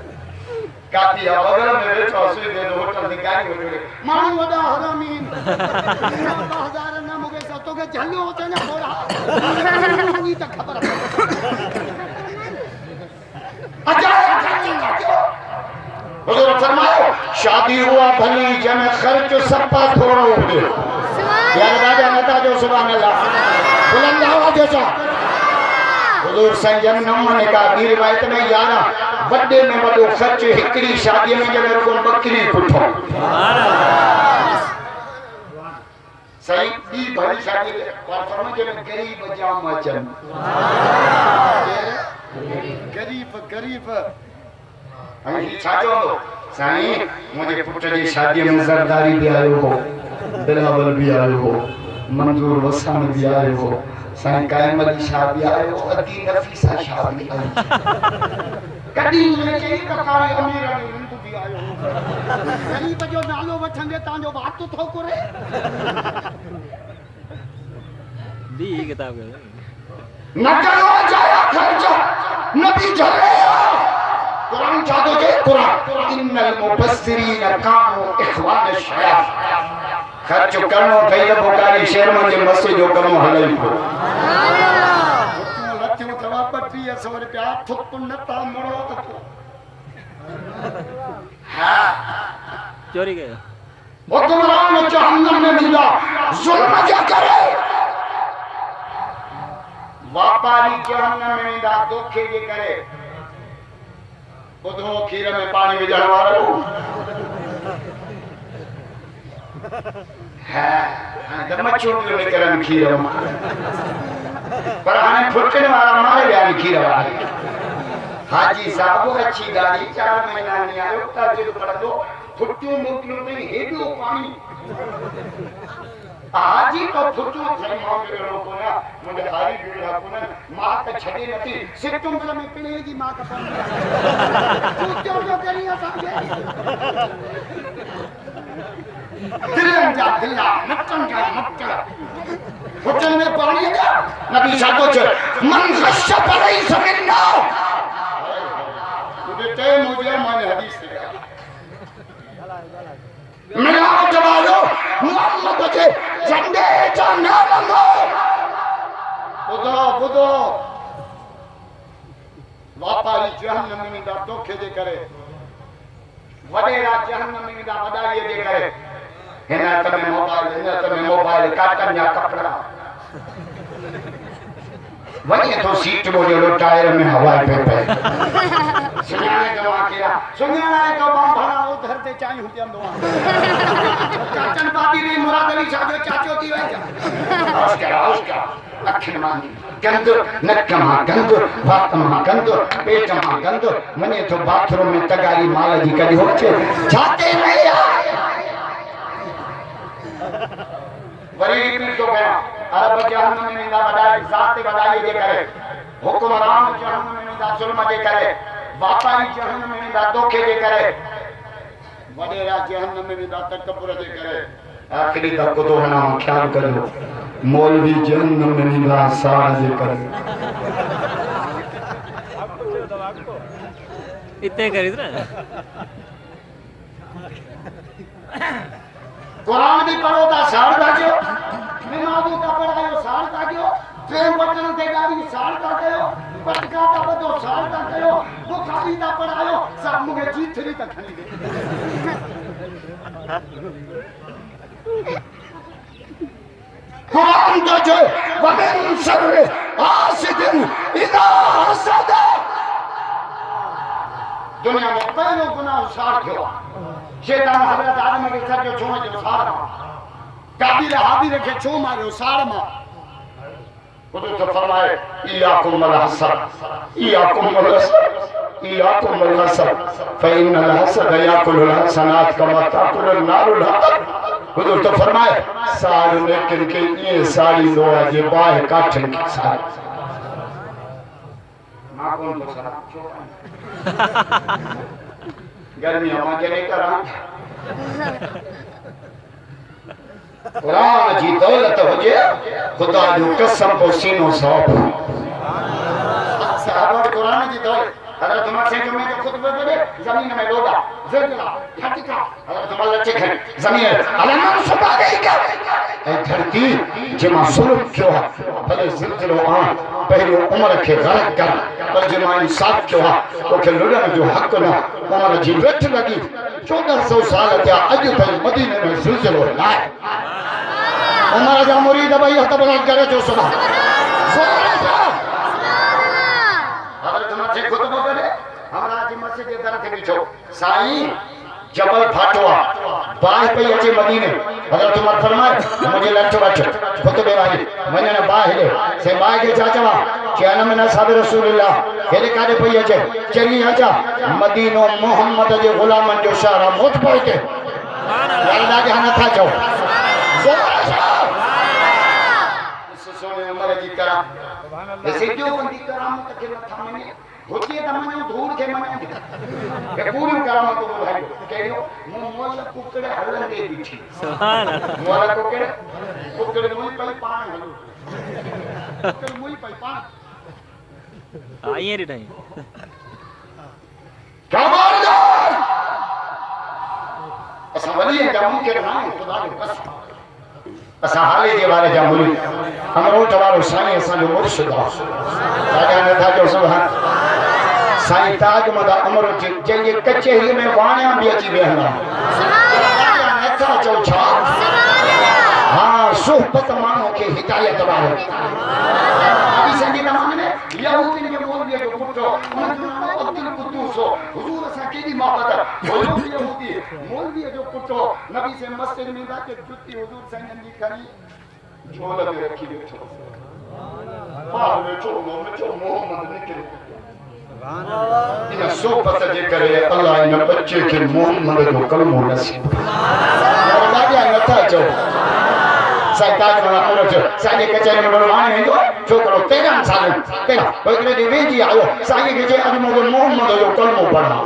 काती अगर मेरे चौसे दे दो होटल दिखाई हो गए मानो वडा हरामीन 2000 ना मुके सतो के झल्लो होते ना थोड़ा नहीं तो खबर हुजूर फरमाओ शादी हुआ भली जमे खर्च सपा थोड़ा हो गए यार दादा नेता जो सुभान अल्लाह बुलंद आवाज से हुजूर संजम नमूने का दी रिवायत में 11 बड़े में बड़ो खर्च हिकड़ी शादी में जब को बकरी पुठो सुभान अल्लाह सही दी भली शादी पर फरमाए जब गरीब जाम अचन गरीब हां छा जो साईं मुझे पुट जी शादी में जरदारी भी आयो हो बिलावल भी आयो हो मंजूर वसान भी आयो हो साईं कायम अली शाह भी आयो अदी नफीसा शाह भी आयो कदी में के ककारे अमीर अली हिंदू भी आयो गरीब जो नालो वठंदे ता जो बात तो थो करे दी किताब न करो जाया खर्च नबी जले कुरान चाहते के कुरान इन्नल मुबस्सिरीन कानू इखवान शयात खर्च करणो कई दफो काली शहर में जे मसे जो कमो हलई को लथियो तवा 2500 रुपया थुक नता मरो तो हां चोरी गया हुक्मरान जहन्नम में मिला जुल्म क्या करे व्यापारी जहन्नम में मिला धोखे जे करे बुधो खीर में पानी विझण वारो हां दम छोड़ो में करन खीर पर हाने फुटने वाला मारे यानी खीर वाला हाजी साहब अच्छी गाड़ी 4 महीना नहीं आयो ता जो पड़ दो फुटियो मोटियो में हेडो पानी हाजी तो फुटो थे मां के लोगों ना मुझे हारी बिगड़ा कोन मां का छड़ी नथी सिटुम में पिणे की मां का पानी तू क्यों जो करी असांखे दिलन जा दिला मटन जा मटन फुटन में पानी का नबी साहब को मन खश पड़ई समिन्ना मुझे टाइम हो गया मैंने हदीस से मेरा जवालो मोहम्मद के झंडे का नाम लो बुदो व्यापारी जहन्नम में दा धोखे जे करे वडेरा जहन्नम में दा वडाई जे करे हिन तमे मोबाइल काटन या कपड़ा वही तो सीट मोजो टायर में हवा पे सुनियाने जो आखिया सुनियाने को बम भरा उधर ते चाय हुतियम दो चाचन बाबी री मुराद अली साहब चाचो की वजह उसका अखिन मान गंद नकमा गंद फातमा गंद पेटमा गंद मने तो बाथरूम में तगारी माल जी कदी होचे जाते नहीं वरी रिपीट तो गया अरब जहन्नम में ना बदाई जाते बदाई दे करे हुक्मरान जहन्नम में ना जुल्म दे करे व्यापारी जहन्नम में ना धोखे दे करे वडेरा जहन्नम में ना तकब्बुर दे करे आखिरी तक को तो ना ख्याल करो मौलवी जहन्नम में ना साड़ दे करे इतने करीब ना कुरान भी पढ़ो ता साड़ दाजो नमाज़ ता पढ़ायो साड़ दाजो प्रेम वचन ते गावी साड़ दाजो पटका ता बदो साड़ दाजो बुखारी ता पढ़ायो सब मुगे जीथरी ता खणी दे कुरान तो जो वमिन शर्रि हासिदिन इदा हसद दुनिया में पहलो गुनाह साड़ थियो शैतान हजरत आदम के सर जो छुआ जो साड़ मा काबिल हाबिल के छो मारो साड़ मा खुद तो फरमाए इयाकुम वल हसद फइन्न अल हसद याकुलुल हसनात कमा ताकुलुन नारुल हतब खुद तो फरमाए साड़ लेकिन के ये साड़ी लो जे बाह काठन की साड़ मां कौन तो साड़ गर्मी हवा के नहीं करा कुरान जी दौलत हुजे खुदा जो कसम को सीनो सौंप साहब कुरान जी दौलत हजरत उमर से जो मैं खुतबे पढ़े जमीन में लोड़ा ज़िलज़ला खटका हजरत उमर लचे खड़े जमीन अलमन सुबह गई क्या ए धरती जमा सुलूक क्यों भले ज़िलज़लो आ पहले उमर के गलत कर पर जमा इंसाफ क्यों तो के लुड़न जो हक ना उमर जी वेठ लगी 1400 साल क्या अज भाई मदीने में ज़िलज़लो लाए उमर जा मुरीद भाई हथ बगा करे जो सुबह हजरत उमर से खुतबा करे हमरा जी मस्जिद के दर के बिछो साईं जबल फाटवा बाह पे अचे मदीने हजरत उमर फरमाए मुझे लठ वठ खुतबे वाली वने बाह ले से बाह के चाचवा क्या नाम ना साहब रसूलुल्लाह हेले काडे पई अचे चली आजा मदीनो मोहम्मद जे गुलामन जो शहर मोट पहुंचे अल्लाह के हना था जाओ सोने उमर जी करा ऐसे जो बंदी करामत के था मने होती है तमने धूल के मने के पूरी करामत को भाई कहयो मोल कुकड़े हलन दे दीछी सुभान अल्लाह मोल कुकड़े मुई पई पान हलो कुकड़े मुई पई पान आइए रे नहीं खबरदार असा वली जामू के नाम खुदा के कसम असा हाले जे वाले जामुली हमरो तवारो साईं असा जो मुर्शिद राजा ने था जो सुभान साईं ताज मदा अमर जे कचहरी में वाणिया भी अची वेहंदा सुभान अल्लाह चो छा हां सोहबत मानो के हिदायत वाले अभी संगी जमाने में यहूदी के मौलवी जो पुटो उनका नाम अब्दुल कुद्दूस हुजूर सा केदी मोहब्बत यहूदी मौलवी जो पुटो नबी से मस्जिद में जाके जुत्ती हुजूर साईं जी करी झोला में रखी बैठो बाहर बैठो मोहम्मद निकले इन सोहबत जे करे अल्लाह इन बच्चे के मोहम्मद जो कलमो नसीब अल्लाह या नथा चो सरकार में अमर साईं कचहरी में बनवाने जो छोकरो 13 साल तेरा बगले दी वेजी आयो साईं के जे अज मोहम्मद जो कलमो पढ़ा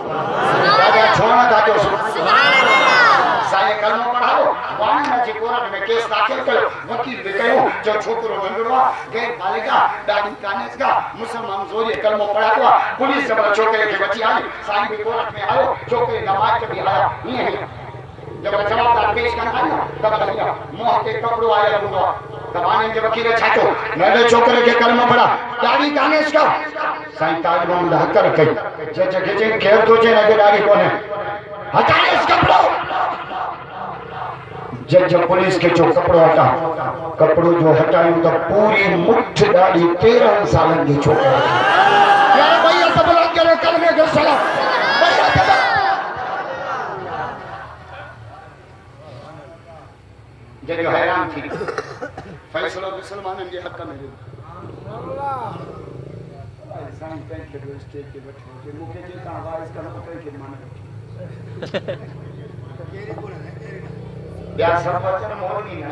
राजा छोना था जो सुभान अल्लाह साईं कलमो पढ़ाओ वाणी जी कोर्ट में केस दाखिल कयो वकील ने कयो जो छोकरो नंढड़ो गैर बालिगा दादी कानेस का मुसलमान जोरी कलमो पढ़ावा पुलिस जब छोकरे के बची आई साईं भी कोर्ट में आयो छोकरे नमाज के भी आया ये जब जवाब पेश करना है तब लगा मोह के कपड़ो आया हुआ तबाने के वकील छातो नंढे छोकरे के कलमो पढ़ा दादी कानेस का साईं ताज मोहम्मद हक रखे जे जे केर तो जे लगे दादी कोने हटाए इस कपड़ो जब पुलिस के जो कपड़ो हटा कपड़ो जो हटायूं तो पूरी मुठ दाढ़ी 13 सालन की छोकरी यार भैया सब लोग करे कलमे के सलाम जो हैरान थी फैसलो मुसलमान के हक में साईं पेन के स्टेज के बैठे के मुखे के का आवाज का पता के माने या सब वचन मोर नहीं ना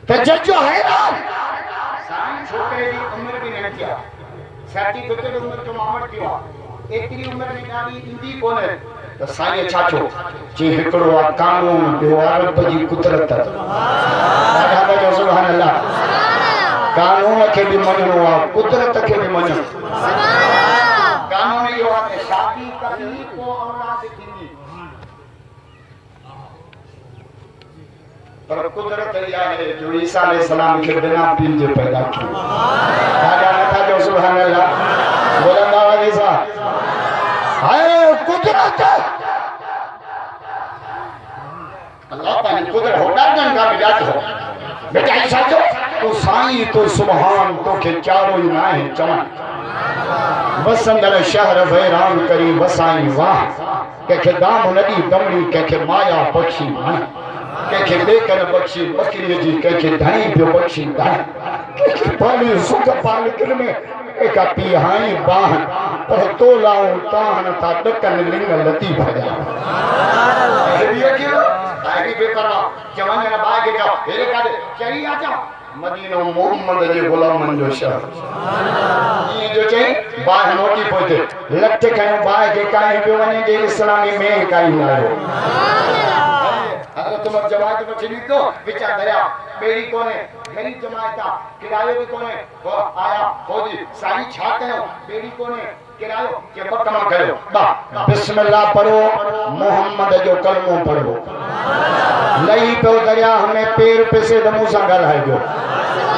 तो जो है ना साईं छोकरे की उम्र भी नहीं किया सर्टिफिकेट उम्र जो मामट किया एतरी उम्र में गाड़ी इंदी कोन है तो साईं छाचो जी हिकड़ो कानून दीवारत जी कुदरत सुभान अल्लाह कानून के भी मञणो आहे कुदरत के भी मञणो कानून यो आहे शादी करनी को औलाद थींदी पर कुदरत इहा है जो ईसा अलैहि सलाम के बिना पीर जे पैदा कियो राजा नथा जो सुभान अल्लाह बोलंदा ईसा हाय कुदरत अल्लाह पानी कुदरत होड़ा जन का बिजात हो बेटा ईसा जो तो साईं तो सुभान तो के चारो ही ना है चमन वसंदर शहर वैरान करी वसाई वाह के दाम नदी दमड़ी के माया पक्षी मन के बेकर बख्शी बकरी जी के धनी पे बख्शी धन के पानी सुख पाल कर में एक पिहाई बाह पर तोलाऊ ताहन था दकन लिंग लती भजा ये क्यों आगे बेपरवा जवान ने बागे जाओ मेरे का चली आ जाओ मदीना मोहम्मद जे गुलामन जो शहर ये जो चाहिए बाह नोटी पोते लट्टे कयो बाह के काई पे वने जे इस्लामी में काई लायो अगर तुम जमात में चली तो विचार दरिया बेड़ी कोने मेरी जमात का किरायो भी कोने वो आया फौजी साईं छा कयो बेड़ी कोने किरायो के बकमा कयो बा बिस्मिल्लाह पढ़ो मोहम्मद जो कलमो पढ़ो लई पे दरिया हमें पैर पे से दमू सा गल है जो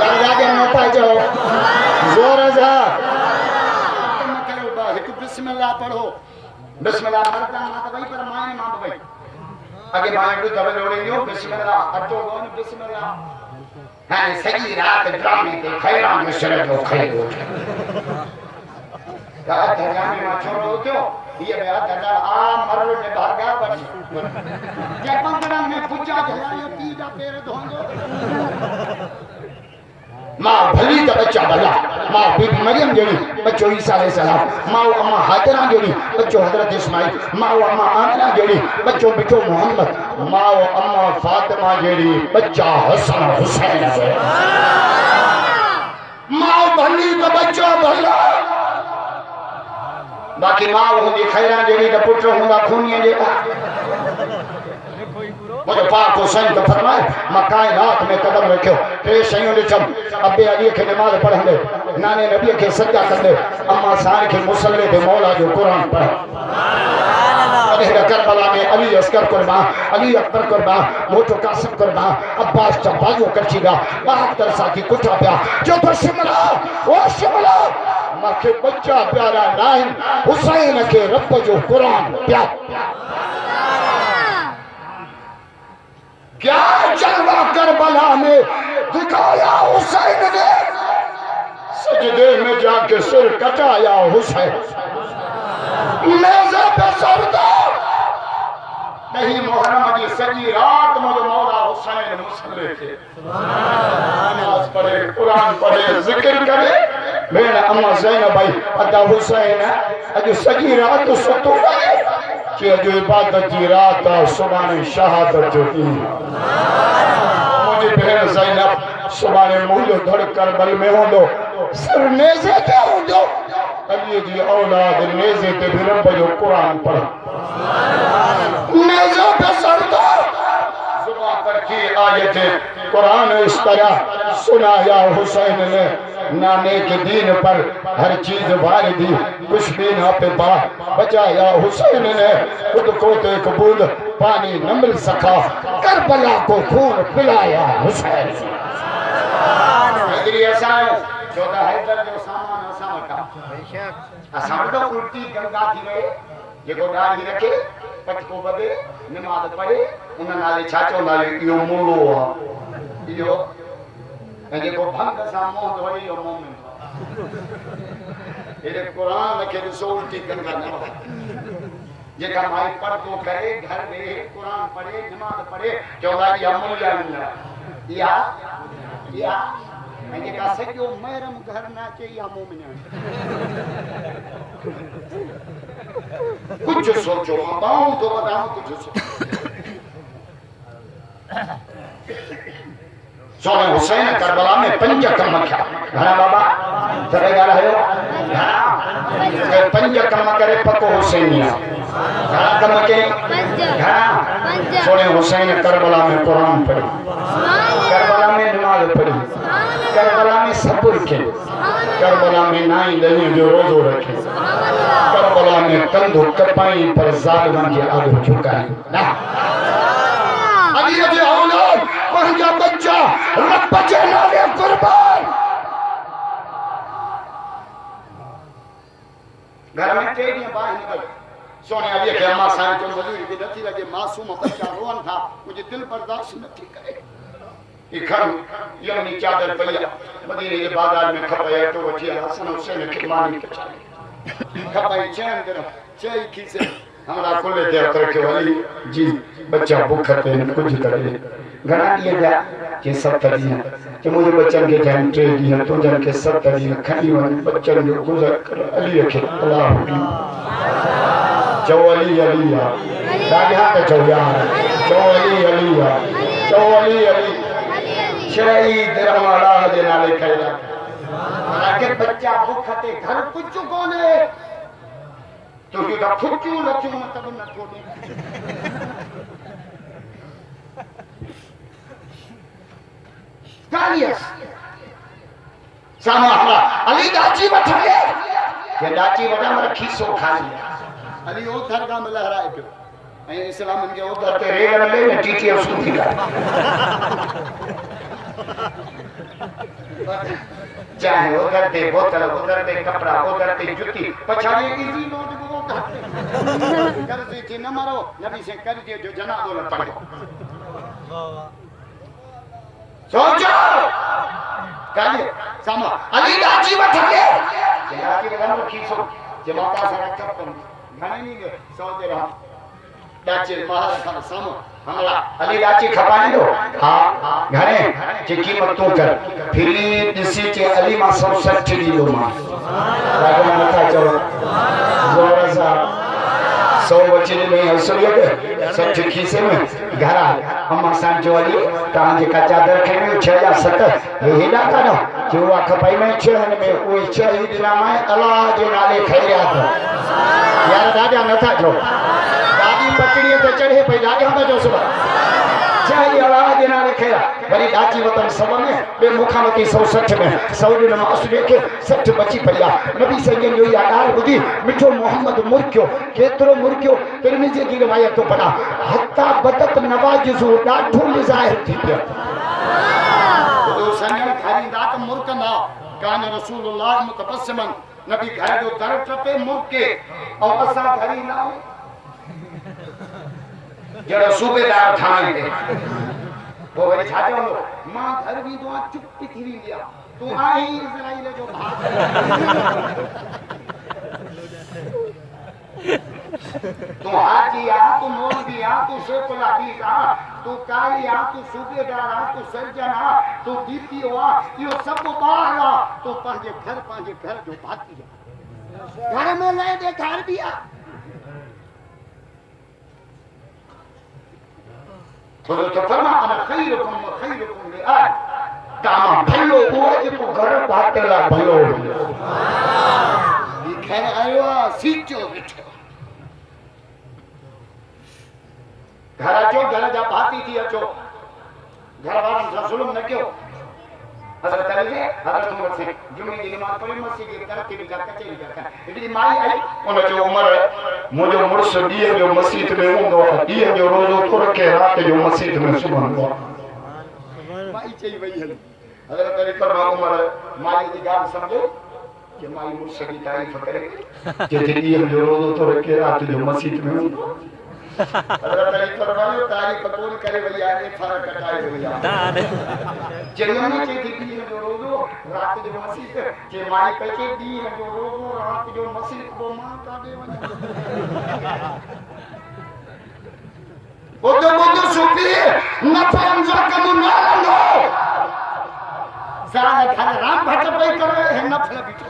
लगा के नता जो जोर से कलमो करो बा एक बिस्मिल्लाह पढ़ो बिस्मिल्लाह मरदा मां भाई पर मां मां भाई आगे मां को दबे लोड़ेंगे बिस्मिल्लाह अटो गोन बिस्मिल्लाह हां सही रात ड्रामे के खैरान में शरत हो खैर या धर्म में छोड़ो क्यों ये बया दादा आ मरल ने भागा बच के पंगड़ा में पूजा धलायो पीड़ा पैर धोंदो मां भली तो बच्चा भला मां बीबी मरियम जेडी बच्चो ईसा अलैहि सलाम मां अम्मा हाजरा जेडी बच्चो हजरत इस्माइल मां अम्मा आमिना जेडी बच्चो बिठो मोहम्मद मां अम्मा फातिमा जेडी बच्चा हसन हुसैन है मां भली तो बच्चा भला बाकी मां होंदी खैरा जेडी तो पुत्र होंदा खूनिया जे मुझे पाक हुसैन तो फरमाए मां कायनात में कदम रखियो टे शयूं ॾिठम अबे अली के नमाज पढ़ंदे नाने नबी के सजदा कंदे अम्मा साईं के मुसल्ले पे मौला जो कुरान पढ़ अरे करबला में अली अस्कर कुर्बान अली अकबर कुर्बान मोटो कासिम कुर्बान अब्बास चबाजो करचीगा 72 साथी कुठा पिया जो तो शिमला ओ शिमला माखे बच्चा प्यारा नाइन हुसैन के रब जो कुरान प्या क्या जलवा करबला में दिखाया हुसैन ने सजदे में जाके सिर कटाया हुसैन मेज़े पे सरदा नहीं मुहर्रम की सजी रात मुझे मौला हुसैन मुसल्ले थे नमाज पढ़े कुरान पढ़े जिक्र करे मेरा अम्मा ज़ैनब भाई अदा हुसैन अज सजी रात सुतो रहे कि अज इबादत की रात सुभान शहादत जो थी मुझे बहन ज़ैनब सुभान मुझे धड़ करबल में होंदो सिर नेज़े ते होंदो अली जी औलाद नेज़े ते भी रब जो कुरान पढ़ नेज़े पे सरदा जुबान पर की आयत कुरान इस तरह सुनाया हुसैन ने नाने के दीन पर हर चीज वारिदी कुछ भी ना पे बा बचाया हुसैन ने खुद को तो एक बूंद पानी न मिल सका करबला को खून पिलाया हुसैन इधर ऐसा है 14 हैदर जो सामान असा वटा असा तो उल्टी गंगा थी वे जेको दाढ़ी रखे पट को बदे नमाज पढ़े उन नाले छाचो नाले यो मुलो यो ऐं जेको भंग सां मोह धोई इहो मोमिन एॾे क़ुरान खे ॾिसो उल्टी गंगा न जेका माई पर्दो करे घर वेहे क़ुरान पढ़े नमाज़ पढ़े चवंदा इहा मुलिया इहा इहा ऐं जेका सॼो महरम घर न अचे इहा मोमिन कुझु सोचो बाऊं थो वधां कुझु सोचो सोने हुसैन करबला में 5 कम किया घणा बाबा सभई ॻाल्हायो घणा 5 कम करे पको हुसैनिया घणा कम के घणा सोने हुसैन करबला में कुरान पढ़ी करबला में नमाज पढ़ी करबला में सब्र के करबला में नाई दही जो रोजो रखे करबला में कंधो कपाई पर जालिमन के आगे झुकाई ना अली जे औलाद पंहिंजा बच्चा रब जे नाले कुर्बान घर में टे ॾींहं ॿार निकल सोने अली खे अम्मा साईं जो मजूरी बि नथी लॻे मासूम बच्चा रोअनि था मुंहिंजी दिलि बर्दाश्त नथी करे ही खड़ यमनी चादर पई आहे मदीने जे बाज़ार में खपे अटो वठी हसन हुसैन खे मानी खपाई चैन कर चई खीसे हमरा खुले ते कर के वाली जी बच्चा भूख ते कुछ करे घणा ॾींहं जा के 7 ॾींहं के मुंहिंजे बच्चन खे टाइम 3 ॾींहं तुंहिंजनि खे 7 ॾींहं खणी वञ बच्चन जो गुज़र कर अली खे अल्लाह चओ अली अली ॾाढा त चओ यार चओ अली अली चओ अली अली शहीद अल्लाह जे नाले खैरा आगे बच्चा भूख ते घर कुछ कोने तो जो दा फुटियो लथियो मतलब न थोड़ी कालियस सामा हमरा अली दाची वठे के दाची वडा मर खीसो खाली अली ओ दरगाह में लहराए पियो ऐं इस्लाम के ओ दर ते रेगन में टीटी उसकी का चाहे उधर दे बोतल उधर दे कपड़ा उधर दे जूती पछाड़ी इजी नोट को कर दी थी न मारो नबी से कर दियो जो जनाबो न पढ़ो सोचो काली सामा अली दाची वठे दाची वठन खीसो जे माता से रखन घणे नहीं सौ दे रहा दाची महार खान सामो हमला अली दाची खपाने दो हां घणे जे कीमतों कर फिरी दिसी चे अली मा 160 दी दो मा राजा नथा चो जोर सा 100 बचने में हसरियो के 60 खीसे में घरा अम्मा सान जो अली तां जे का चादर खे 6 या 7 हे हेडा करो जो वा खपाई में 6 में ओए 6 ही दिना में अल्लाह जे नाले खैरिया यार राजा नथा चो दादी पटड़ी ते चढ़े पे राजा में जो सुबह चाहे अल्लाह जे नाले खैरा वरी दाची वतन सब में बे मुखामती 160 में 100 दिन में असले के 60 बची पया नबी सजन जो या गाल बुधी मिठो मोहम्मद मुर्क्यो केतरो मुर्क्यो तिरमिजी की रिवायत तो पढ़ा हत्ता बदत नवाजिजो डाठो ज़ाहिर थी पिया तो संजन खरीदा त मुर्कना कान रसूलुल्लाह मुतबस्सिमन नबी घर जो दर टपे मुर्के और असा घरी ना जरा सूबेदार थाने ते वो वरी छा चवंदो मां घर भी तो चुप थी विया तू आई इजराइल जो भाग तू हाजी आ तू मौलवी आ तू शेख हदीस आ तू कारी आ तू सूबेदार आ तू सर्जन आ तू डीपीओ आ यो सब बाहर आ तू पांजे घर जो भाती आ घर में ले दे घर भी आ तो फरमा अना खैरुकुम व खैरुकुम लिआल कामा भलो वो जो घर बाटला भलो लिखे आयो सीचो बिठो घर अचो घर जा भाती थी अचो घर वारन सां जुल्म न कयो हज़रत अली जे हज़रत उमर से जुमे जी नमाज पढ़ी मस्जिद के तरफ की कचेरी कर इतनी माई आई उन जो उमर मुजो मुर्स दिए जो मस्जिद में हुंदो दिए जो रोजो तो रखे रात जो मस्जिद में सुबह हुआ माई चई वई हल हज़रत अली फरमा उमर माई की गाल समझो कि माई मुर्स की तारीफ करे कि दिए जो रोजो तो रखे रात जो मस्जिद में हुंदो हज़रत अली फरमायो तारीख कबूल करे भैया ये फर्क कटाए भैया ताने जन्नत के दी जो रोजो रात जो मसीह के माई पे के दी जो रोजो रात जो मसीह को मां का दे बोलो बोलो सुपी नफरम जो कम ना लो सारा घर राम भक्त पे करे है नफल बिठो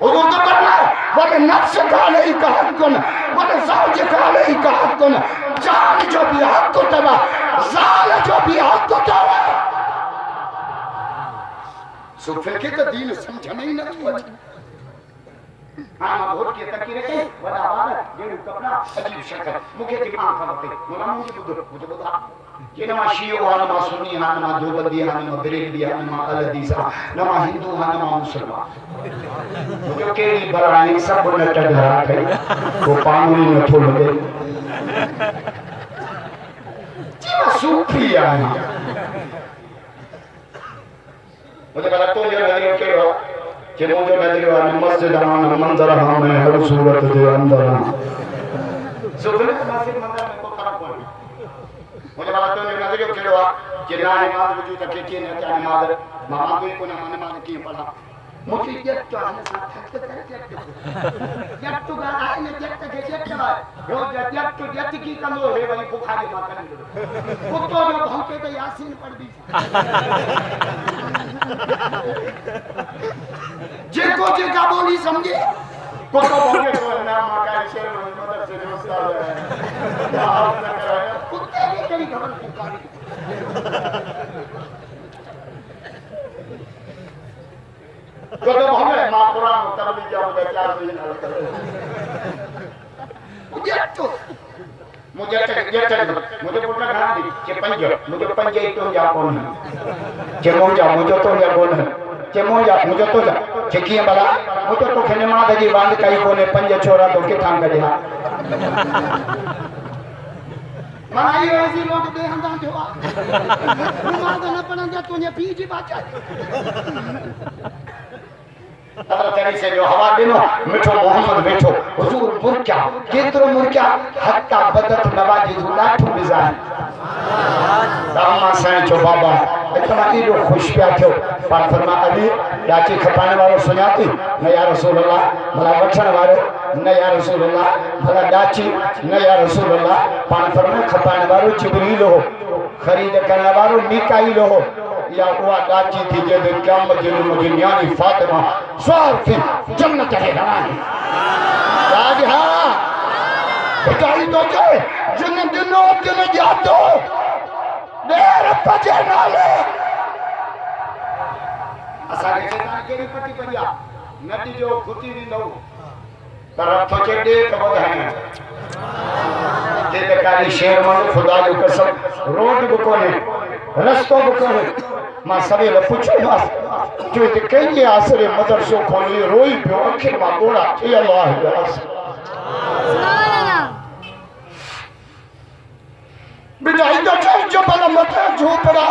वो तो करना बोले नफ्स का नहीं कहा कौन बोले ज़ौज का नहीं कहा कौन जान जो भी हक को तबा जाल जो भी हक को तबा सुफिल के तो दीन समझ में ही नहीं हुआ हाँ बहुत के तकीरे के बड़ा बार ये कपड़ा अजीब शक्ल मुझे दिमाग खराब है मुझे बुद्ध ये नमा शियो नमा सुन्नी नमा देवबंदी नमा बरेलवी नमा अहमदीसा नमा हिंदू नमा मुसलमान मुझे केड़ी बरानी सब न टघरा के वो पानी न थो लगे जीवा सूफी आया मुझे पता तो ये नजरियो केड़ो कि मुझे नजरियो मस्जिद आना मंजर में हर सूरत दे अंदर सुबह मस्जिद मंदिर में को खराब हो मुझे बात तो नजरियो केड़ो कि ना नमाज वजूद के के ने क्या नमाज मामा को ना नमाज की पढ़ा मुझे ये तो आने साथ तो गा आए ने जट के जट रो जट तो जट की कमो है भाई बुखारी मां कर वो तो जो भौंके तो यासीन पढ़ दी जे का बोली समझे को तो भौंके तो ना मां का शेर मदद से दोस्त है कुत्ते की करी खबर बुखारी तो भौंके मां कुरान उतर भी जाओ क्या सही ना करे मुझे पुटना गाना दी के पंज मुझे पंज तो जा कौन है के मुझे तो जा कौन है के मुझे तो जा के किए बड़ा मुझे तो खेने मां दजी बांध कई कोने पंज छोरा तो के थाम कर दिया माई ऐसी लोग दे हंदा जोआ मां का न पड़ा जा तुझे पी जी बात हज़रत अली से जो हवा दिनो मिठो मोहम्मद बैठो हुजूर मुर्क्या केतरो मुर्क्या हत्ता बदत नवाजी लाठ मिजान दामा साईं जो बाबा इतना इडो खुश पिया थियो पर फरमा अली याची खपाने वालो सुनाती न या रसूल अल्लाह भला वठण वालो न या रसूल अल्लाह भला डाची न या रसूल अल्लाह पान फरमा खपाने वालो जिब्रील हो खरीद करने वालो मिकाईल हो या हुआ डाची थी जे दिन क़यामत जे मुझे न्यानी फातिमा सवार थी जन्नत है रानी आज हां बताई तो जाए जिन दिनों दिन जातो देर पजे नाले असा के शैतान केड़ी पट्टी परिया नदी जो खुती दी नो तरफ तो चेडे कबो है जे कारी शेर मन खुदा जो कसम रोड बुकोने रस्तो बुकोने मां सवेल पूछो जो ते कई आसरे मदरसो खोली रोई पियो आखिर मां गोड़ा ए अल्लाह सुभान अल्लाह बिदाई तो जो बल मत झोपड़ा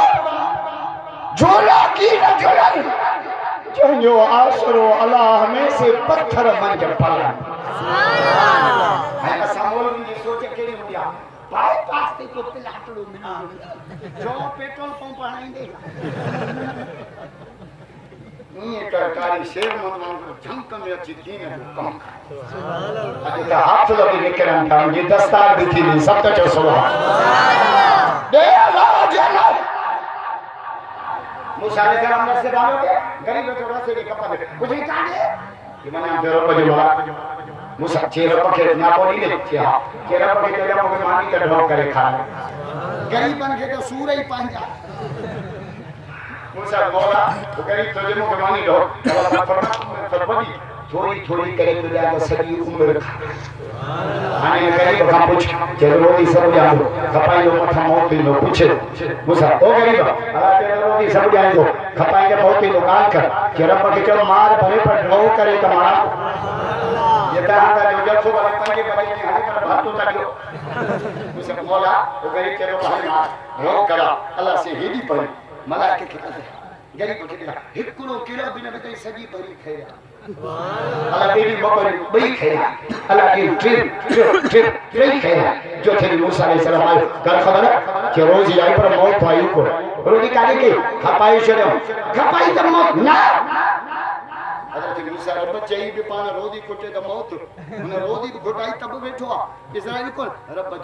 झोला की न झोलन जो आसरो अल्लाह में से पत्थर मंज पला सुभान अल्लाह है समोल में सोच के नहीं हुआ बाईपास ते को लाटड़ो मिला जो पेट्रोल पंप आएंगे ये तरकारी शेर मन को झंक में अच्छी दीन है कम सुभान अल्लाह अभी तो हाथ लगे निकलन था ये दस्तार भी थी नहीं सब तो सुभान अल्लाह दे अल्लाह जन्नत मुसाले से हमने से डालोगे गरीब को रास्ते के कपड़ा दे कुछ ही काटे कि मैंने हम तेरे को जो मुसा चेहरा पके ना कोनी ले चेहरा पके तेरे को मानी का ढोक करे खा गरीबन के तो सूर ही पांजा मुसा बोला वो गरीब तो जे मुके मानी ढोक वाला फरमा सरपटी थोड़ी थोड़ी करे तो जाके सदी उम्र आने गरीब का पूछ चलो रोटी सब जाओ खपाई लो मथा मौत लो पूछे मुसा ओ गरीब अला तेरे रोटी सब जाओ खपाई के मौत लो काल कर चेहरा पके चलो मार भरे पर ढो करे तुम्हारा ये तांगा जो जब सुबह पंजे बजे ने हरे पर भातू तकियो मुझे बोला वो गरीब के लो भाई मार रो करा अल्लाह से हिदी पड़ी मलाइके के गरीब के दिला हिकड़ो किलो बिना बते सजी भरी खैरा अल्लाह तेरी बकरी बई खेला अल्लाह की ट्रिप खेला जो थे मूसा अलैहि सलाम आयो कर खबर कि रोज आई पर मौत आई को रोजी काले के खपाई छड़ो खपाई त मौत ना हजरत मूसा रब चई भी पान रोजी कोटे त मौत उन रोजी घोटाई तब बैठो इज़राइल को रब